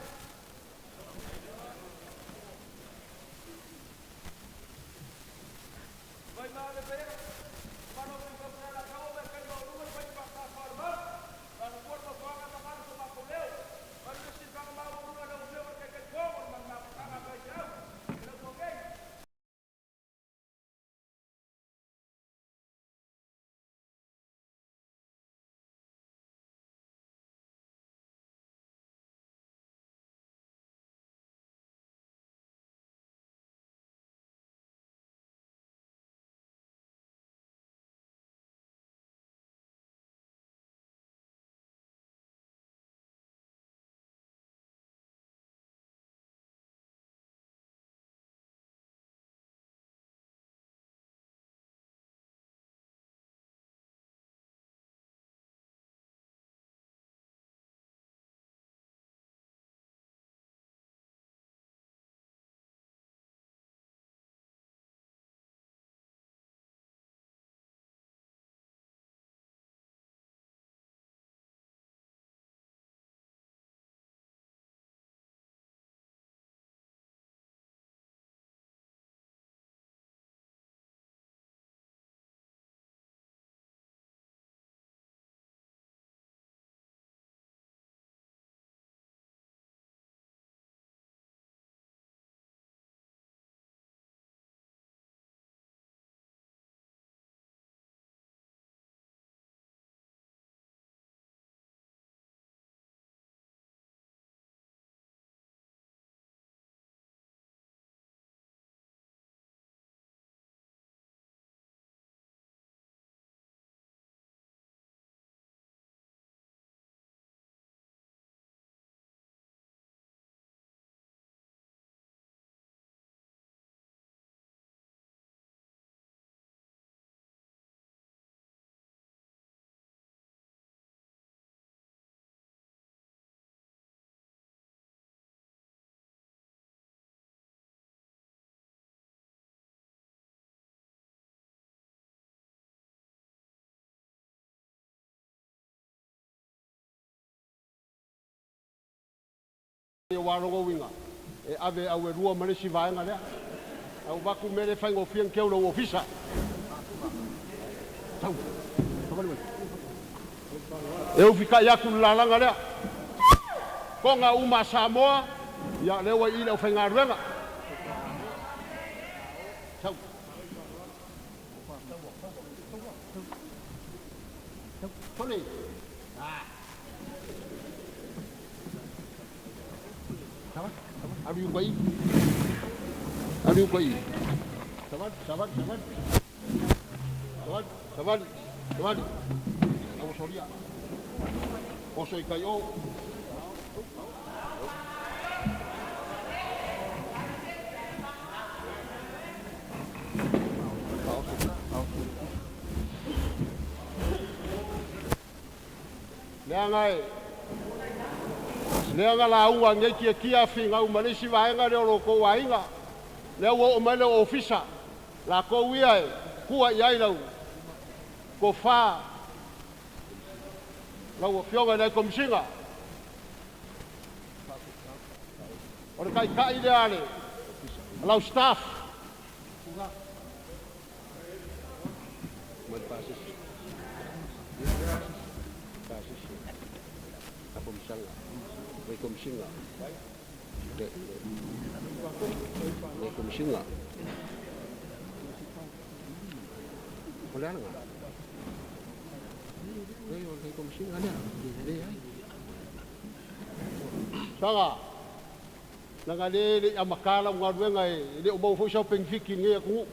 e warongo winga e ave au e rua mare si vaenga lea au baku mere whaingo fiang keu lo ofisa tau e ufika yaku lalanga lea konga uma Samoa ya lewa ila whainga ruenga tau Tony Are you going? Are you going? Sabar. Aku sorry. Osoi kayo. Leanga la ua ngai kia finga u malisi vaenga leo loko wainga. Leo o mele ofisa. La ko wia kua iai lau. Ko fa. Lau fionga nei Komesina. Ora kai ideale. Lau staff. Komesina. Boleh enggak? Komesina ada. Sanga. Nangale amakala ngwadwe ngai ile ubo fo shopping fiki ngai ku.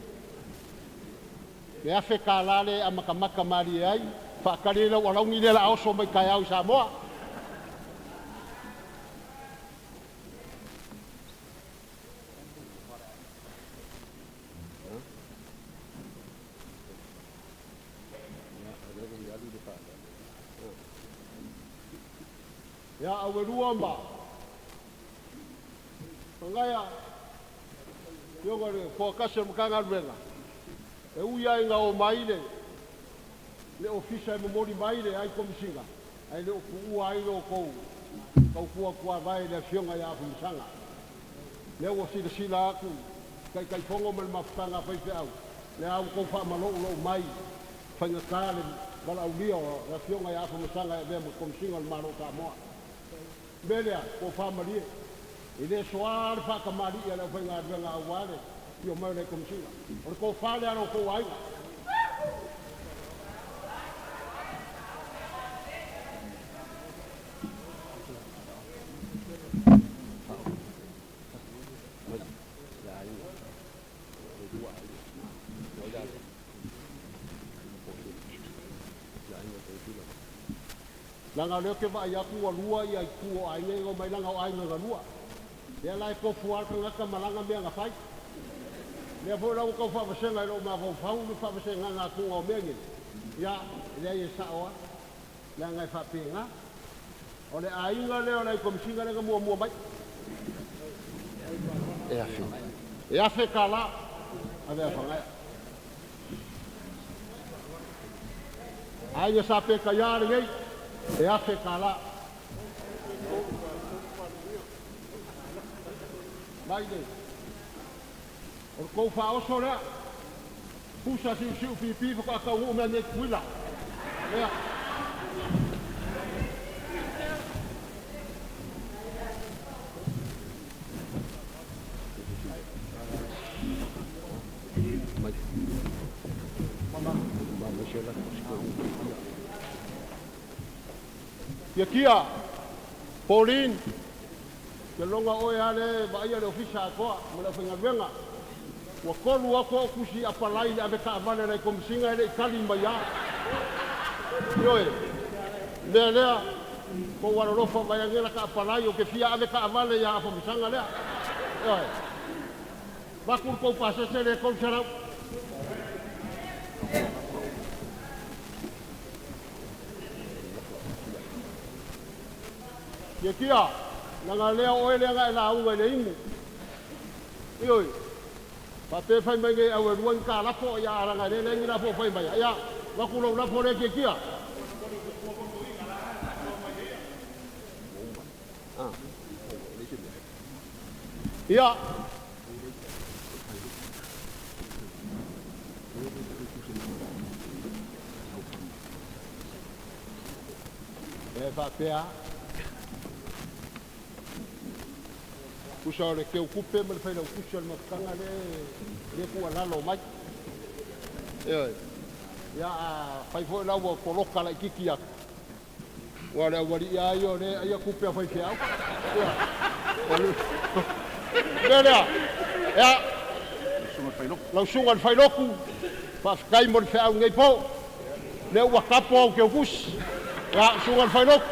Ya fe kalale amakamaka mari ai. Fa kalila walau ni la oso mai kaya Samoa. Ya awerua mba. Ngaya. Yongore ko kase mkanga rwenga. E uya inga o maile. Le ofisa mo mori maile ai Komesina. Ai le ku ai lo ko. Kau kuwa vai le fionga ya Komesina. Le wo sila aku. Kai fongo mal mafanga pai pe au. Le au ko fa malo lo mai. Fanga kale wala au dio la fionga ya Komesina e be Komesina al maro Samoa. Belia ko family ile soar fa kamari ya la fenga nga wale yo mai le Komesina or ko fale aro ko wai Langa leo ke vai aku walua ia ku ai ngo mai langa ai nga lua. Ia lai ko fuar ka ngaka malanga me nga fai. Le fo la ko fa basenga lo ma fo fau lu fa basenga nga ku o mengi. Ya le ia sa o. La ngai fa pinga. Ole ai nga leo lai Komesina nga mua mai. E afe kala. Ave fa ngai. Ai sa pe ka ya ngai. E afe kala. Maide. O ko fa o sora. Pusa si fi ka ka u me ne kuila. Ya. Kia Pauline ke longa oe ale ba ia le ofisa ko mo la fenga venga wa kolu wa ko kusi apalai ave ka vale le Komesina ele kali maya yoe le ko wa ro fa ba ngela ka apalai o ke fia ave ka vale ya fa misanga le yoe ba kur ko pasa se le kon sara Kia, nanga leo oe lea la unga le ingu. Ioi, pa pe fai mai ngai awe ruang ka lafo ya aranga le ngi lafo fai mai. Ya, wakulo lafo le kia. Ah, Ia. Pea. Kusa le keu kupe ma le whaina kusa le makanga le kua lalo mai. Ia whai fo lau wa koloka la ikiki aku. Wa le wari ia io le ia kupe a whai whiau. Lea. Ia. Lau sunga le whailoku. Whafkai mo le whiau ngai po. Le ua kapo au keu kusi. Ia sunga le whailoku.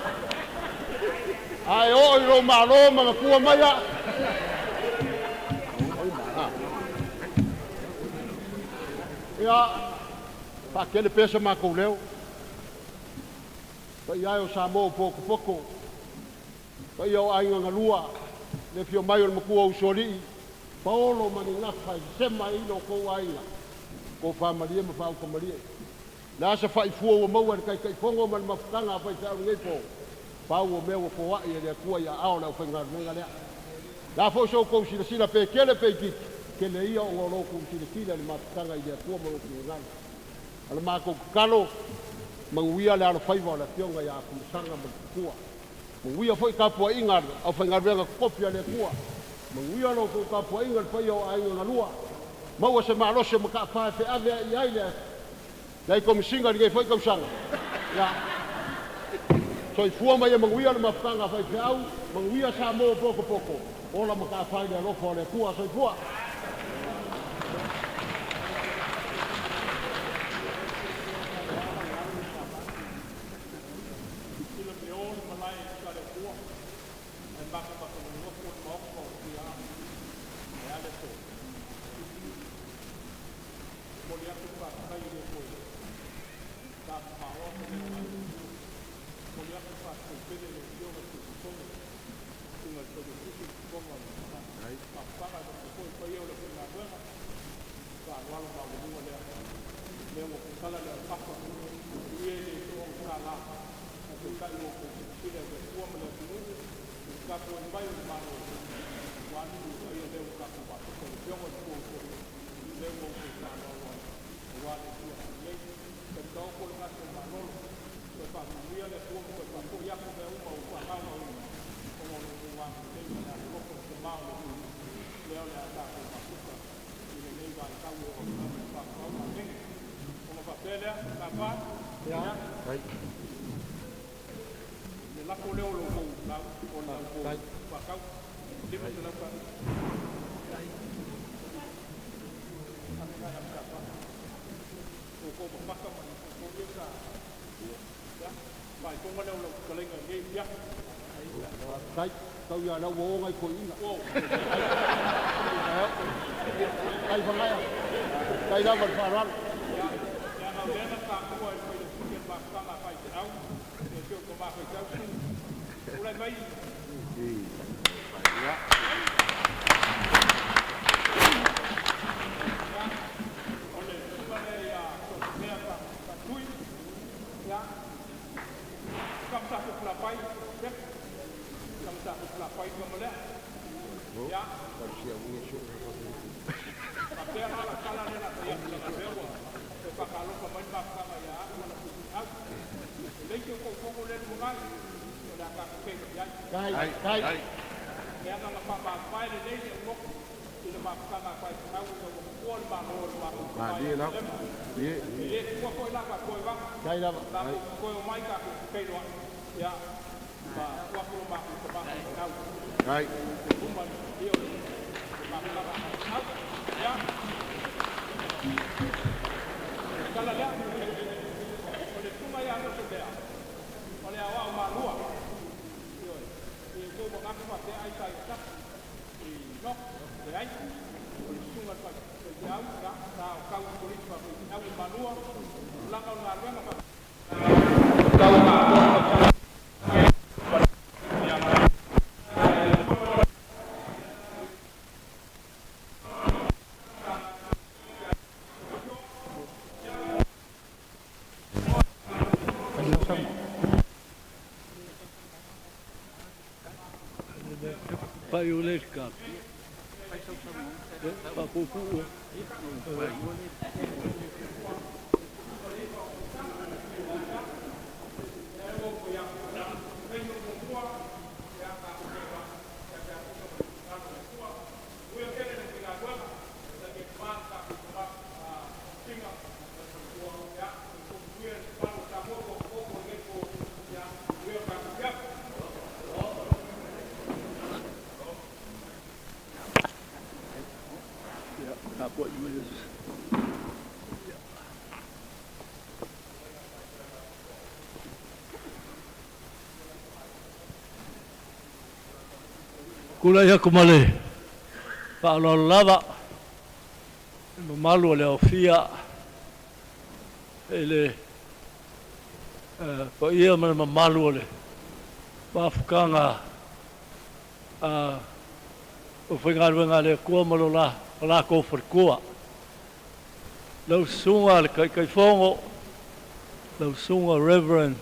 Ai o i lo malo ma kua mai a. Ia pa kele pesa ma ko leo. Pa ia o Samoa poko. Pa ia o ainga ngalua. Le fio mai o le makua usori. Paolo mani ngafa sema ino ko ainga. Ko fa maria ma fa ko maria. La sa fa fu o mau kai fongo man mafanga fa sa ngai po. Pau o meu ko wa ia le kua ia ao na fa ngar menga le. La fo so ko sila pe kele pe ki kele ia o lo ko sila le mafanga ia kua mo ki ngai. Ala ma ko kalo manguia le ala fa va la fionga ia ku sanga mo kua. Manguia foi ka po ingar au fa ngar menga kopia le kua. Manguia lo ko ka po ingar fa yo ai na lua. Mau se malo se maka fa fe ave ia ile. Dai Komesina ngai foi ka sanga. Ya. So i fua mai manguia le mafanga fai fiau, manguia Samoa poko. Ola maka fai le lofo le kua so i fua. Kau ya na wo ngai ko ina. Kai fa ngai. Kai da ban fa ran. Ya na le na ka ko ai ko ke ba ka la fa te au. Ke ke ko ba fa te au. Ulai mai. Ya. Ole, ba le ya ko me ka tui. Ya. Kam sa ko la pai. La pai como le ya parecía un hecho la terra la cala de la tierra la veo se pa calo como en baja ya le que con le lugar la ca que ya kai ya na pa pai de le no y le va a la pai na o ba ma di la di ko la pa ko va kai la ko mai ka que ya Right. Pai o lesca. Kula ia kumale, paalo lava, malu le ofia, ele, pa ia mana malu le, mafukanga, o whaingaruenga le kua malola, la ko wharkua. Lau sunga le kai whongo, lau sunga Reverend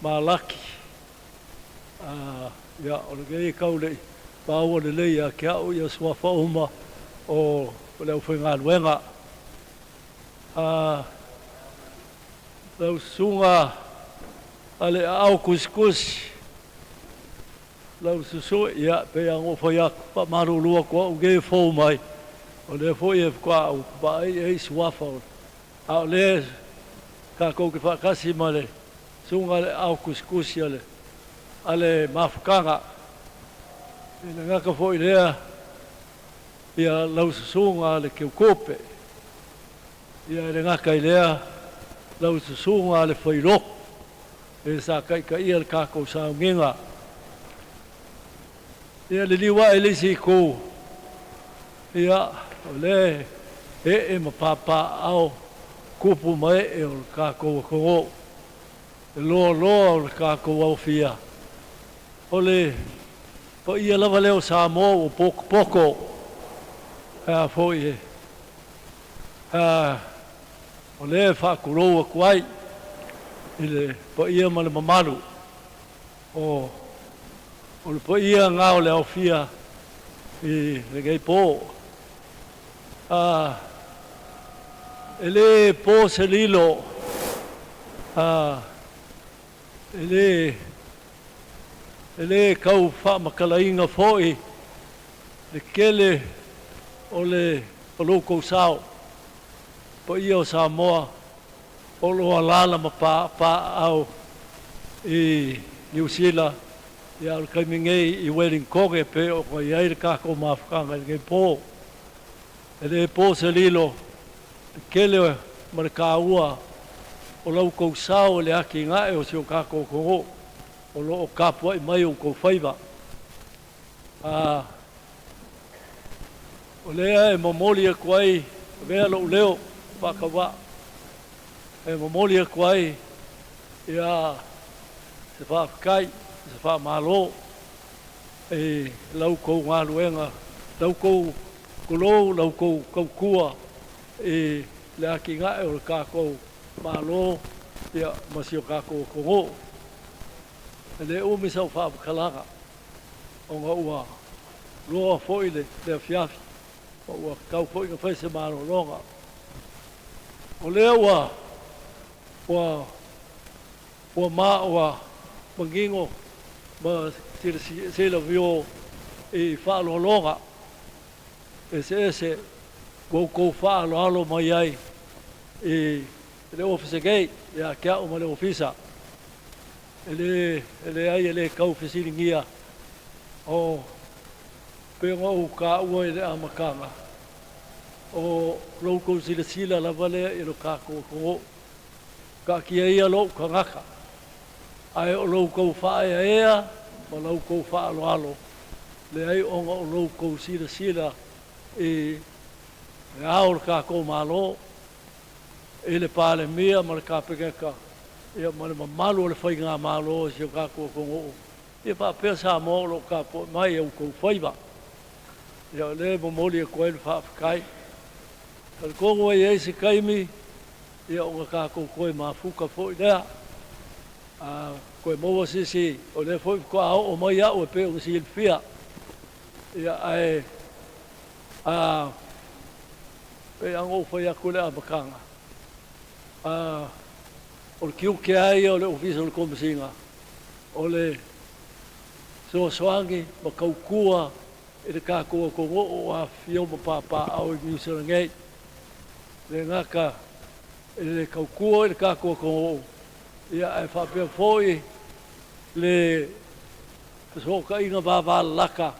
Malaki. Ya, o le gei kaule, pāua le lei a kia o ia sua whauma o leo whaingaruenga. Lau sunga ale au kuskus, lau susu ia pe ango whaiak pa maru lua kua o gei whau mai. O le fwoi e kwa o pa ei sua whau. A o le ka kou ke whakasi ma le sunga le au kuskus ia le. Ale mafukanga ina ngaka fo idea ia lau susunga le keukope ia le ngaka idea lau susunga le whairok e sa kai ia le kako Sauniga ia le liwa e lisi ko ia o le e mapapa au kupu mai e o le kako kongo e loa o le kako au fia ole po ia lava leo Samoa o poko foi ole fa kuroa kwai ile po ia male mamalu o le po ia ngao le ofia e le gai po ele po selilo ele kau wha makalainga foi le kele o le loko sao po ia o Samoa o lo alala ma pa au i New Zealand ia o kaimingei i Wellington pe o ko ia i kako mafukanga le po ele po se lilo le kele ma le kaua o loko sao le aki ngae o sio kako kongo o lo kapua i mai o kou whaiva. O lea e mamoli e kuai, vea lo leo, whakawa. E mamoli e kuai, ia se whaakai, se whaamalo, e lau kou ngā luenga, lau kou kulou, lau kou kaukua, e le aki ngae o le kākou malo, ia masio kākou kongo. Le o mi sau fa kalanga o nga ua loa foi le fiafi o ua kau foi nga fai se maro longa o le ua mangingo ma sila vio i fa lo longa ese kou fa lo mai ai i le office gate ya kia o ma le ofisa ele kau fesilingia o penga o ka ua ele amakanga o loko sila la vale e lo kako ko ka kia ia lo kangaka ai o loko fa ia o loko fa alo le ai o loko sila e au kako malo ele pale mia mal ka peka ia mana malu le fai ngā malo si o kako kongo ia pa pesa mo lo kapo mai o ko faiva ia le momoli e koe le whaafikai al kongo e eisi kaimi ia o kako koe mafuka fo idea koe moa sisi o le foi ko au o mai au e pe o si il fia ia ai pe ango foi aku le abakanga o le kiu ke ai o le ofisa o le Komesina o le soasoagi ma kaukua i le kākua kongo o a fio ma papa au i New ngei le ngaka i le kaukua i le kākua kongo ia e whapea foi le soka inga vava laka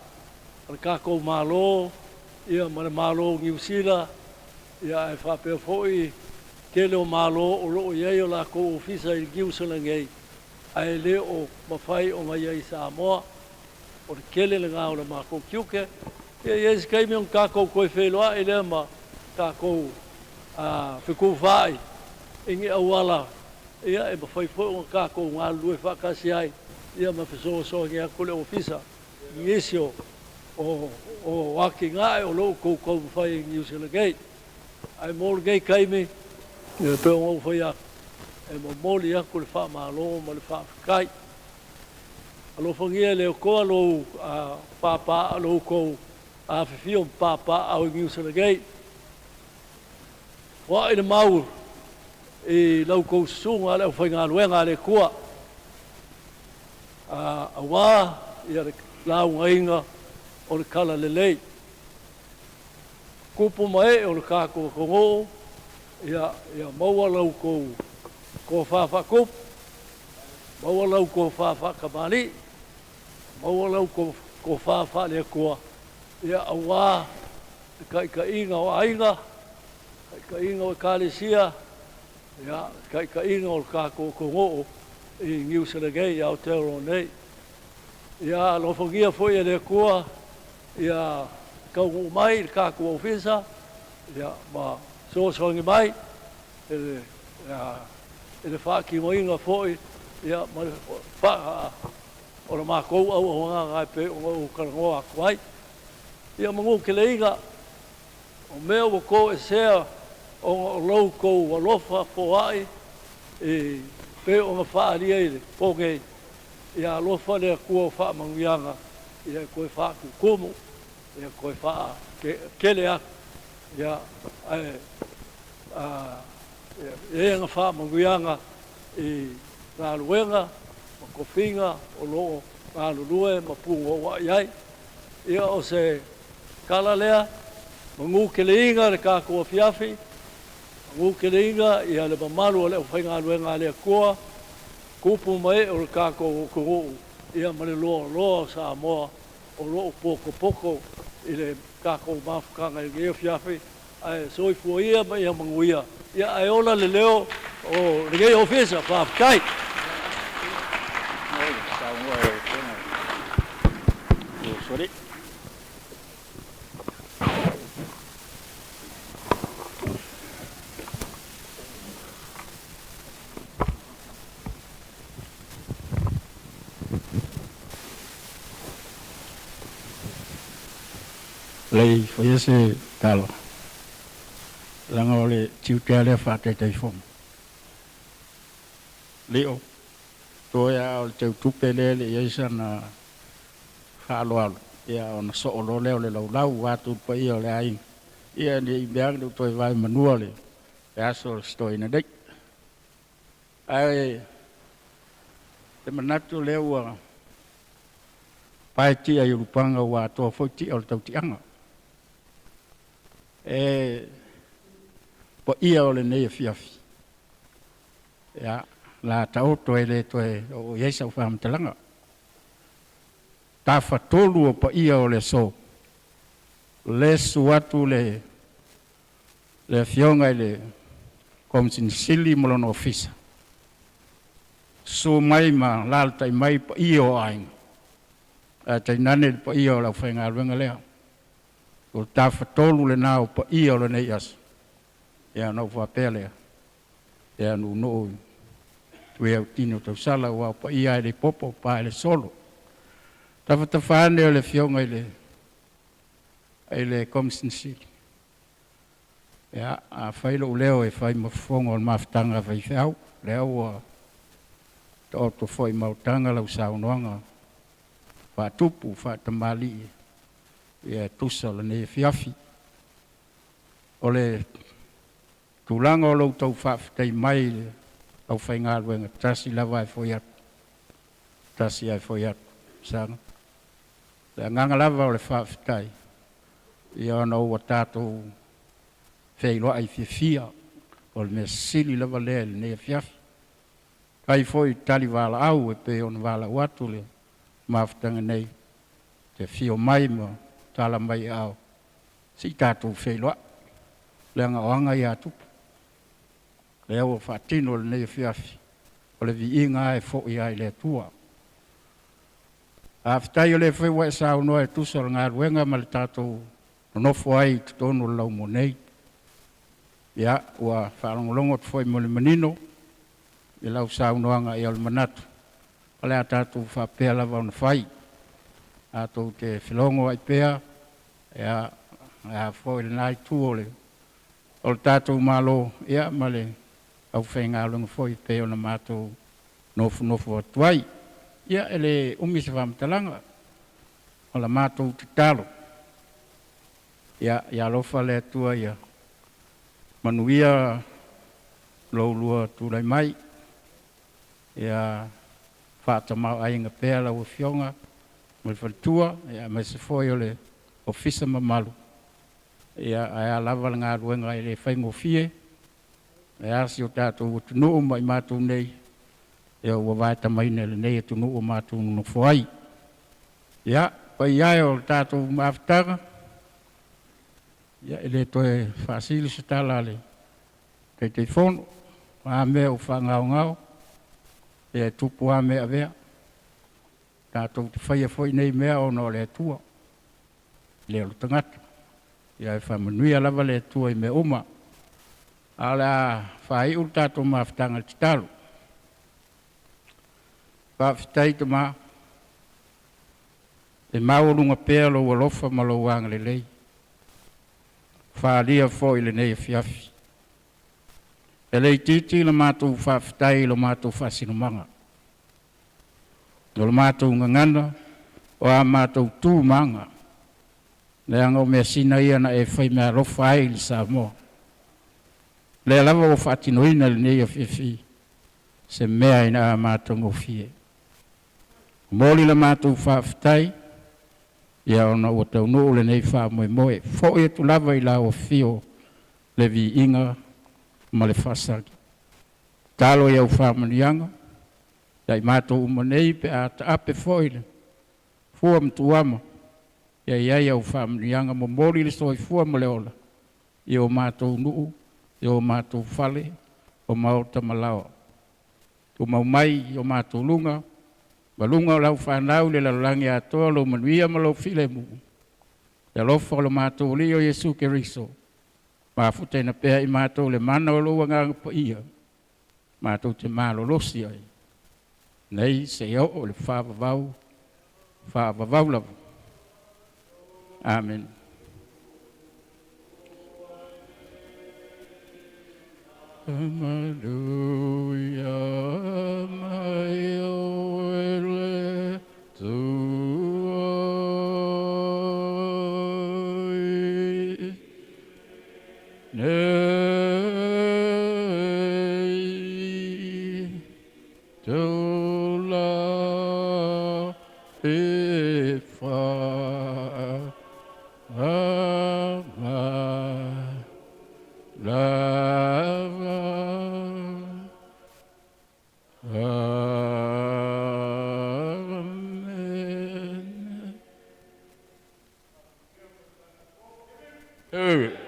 le kākua malo ia ma le malo New Zealand ia e whapea foi ke leo malo o loo iei o la ko ofisa i New Zealand ngei ai le o mawhai o mai ai Samoa o le kele le ngā o le mākou kiuke. Ia iesi kaimi on kākou koe wheloa i lea ma kākou whikou whai ingi awala. Ia e mawhai fwoi o kākou ngā lue whakasi ai. Ia ma whisoa soa ngi ako le ofisa. Ngisio o waki ngā e o loo kou mawhai i New Zealand Gate. Ai mōlu ngei kaimi, ia peo ngau whai ako. E mōli ako le wha mālo ma le wha whikai. Alo whangia leo koa lo papa alo ko whiwhio papa au i New Zealand Gate. Wa ina mau i lau kou sunga leo whainga luenga le kua. A wā ia le lau ngainga o le kala le lei. Kupu mai o le kākua kongo ia maua lau kou ko whawha kup. Maua lau ko whawha kamani. Maua lau ko whawha lea kua. Ia awā, ka inga o ainga, ka inga o kālesia, ia ka inga o kāko kongo i New Zealand Gate, i Aotearoa nei. Ia lofongia foi e lea kua, ia kaungu mai, i kāko ofisa, ia ma soasongi mai, ele whaki moinga foi, ia ma wha o le mākou au ngā ngai pe o ngau karangoa kuai. Ia mangu ke leinga, o mea o ko e sea o lau kou walofa foai e pe o ngā whaaria i le pongei. Ia alofa lea kua o wha manguianga, ia koe wha kukumu, ia koe wha kele aku. Ia e ngā wha manguianga i ngā luenga, kofinga o loo ngā lulue ma pungo wa iai. Ia o se kala lea, mangu ke leinga le kākua fiafi, mangu ke leinga ia le mamalu o le whai ngā lue ngā lea kua, kupu mai o le kākua kongo, ia ma le loa Samoa o loo poko i le kākua mafukanga i ngea fiafi, ai soifua ia ma ia manguia. Ia ai ola le leo o le ngea ofisa, whaafikai. Sorry. Lei foi esse calo. Langa ole tiutea le fa te telefon. Leo. Toya o te tupele le yesa na halo ia ona so o leo le lau watu pa ia le ai ia ni biang du toi vai manuale ia so sto ina dek ai te manatu leo pai ti ai upanga wa to foti o tau tianga po ia o le nei fiafi ia la tau toi le toi o yesa u fam talanga ta fatolu o pa ia o le so le suatu le fionga le Komesina sili molon ofisa so mai ma lalta mai pa ia o ai ta nane pa ia o la fenga venga le o ta fatolu le na o pa ia o le nei as ya no fa pele ya no we au tino to sala wa pa ia le popo pa le solo ta fane o le fionga ele Komesina sili ya a failo leo e fai mafongo o maftanga fai fau leo to foi mautanga lau saunoanga fa tupu fa tamali e tusa le ne fiafi o le tūlanga o lau tau whawhitei mai le au whainga ruenga tasi lava e foi atu. Tasi ai foi atu. Sanga. Le nganga lava o le whawhitei. Ia ana ua tātou wheiloa ai whiawhia o le mea sili lava lea le nea whiawhi. Kai foi tali wala au e pe on wala watu le mawhitanga nei. Te whio mai ma tala mai au. Si tātou wheiloa. Le anga oanga i atupu. Le au whaatino le nea whiawhi. O le vi inga e fo i ai le tua. A whitai o le whewa e sao noa e tusa o ngā ruenga ma le tātou nofo ai tutono lau mo nei. Ia, ua whaalongolongo te foi mo le manino. I lau sao noanga i al manatu. Pale a tātou whapea lava ona whai. A tau te whilongo ai pea. Ia, a foi le nai tuole. O le tātou malo, ia, ma le au whainga alunga foi pea ona mātou nofo atuai. Ia, ele umisa whamtalanga. O la mātou te talo. Ia lofa le atua ia. Manuia laulua tūlai mai. Ia whātamau ainga pēa lau whionga. Mai whantua. Ia mai se foi o le ofisa mamalu. Ia aia lava ngā ruenga i le whaingo fie. Ia si o tātou o tunuu mai mātou nei. Ia ua vaita mai le nei e tunuu o mātou no whai. Ia, pai ai o tātou mawhitanga. Ia ele toe whaasili se tala le kei te whono, a mea o whangau ngau, e tupu a mea vea. Tātou te whaia foi nei mea o no le atua, le alo tangata. Ia e whamanuia lava le atua i me uma. A la whai uru tātou mawhitanga te talo. Whawhitai te maa, e maurunga pēa lo walofa ma lo wanga le lei. Whaalia foi le nei whiawhi. E lei titi le mātou whawhitai le mātou whasinumanga. Le mātou ngangana o a mātou tūmanga. Le anga o mea sina ia na e whai mea rofa ai li Samoa. Le lava o whaatinoina le nei whiawhi. Se mea ina a mātou ngofie. Moli le mātou whawhitai. Ia ona ua taunuu le nei wha moe. Fo e tu lava i la o fio le vi inga ma le whasagi. Talo ia u whamanianga. Ia i mātou umanei pe a ta ape foile. Fua mtuama. Ia ia u whamanianga mo mori le soi fua ma le ola. Ia o mātou nuu. Ia o mātou whale. O maota malawa. O maumai o mātou lunga. Malunga o lau whanau le lalangi a toa lo manuia ma lo file mu. Ia lofa o lo mātou li o Yesu Keriso. Mawhute na pēa i mātou le mana o loa ngā pa ia. Mātou te mālo losi ai. Nei se iau o le whāwawau. Whāwawau lawa. Amen. Hallelujah, my oil to Amen.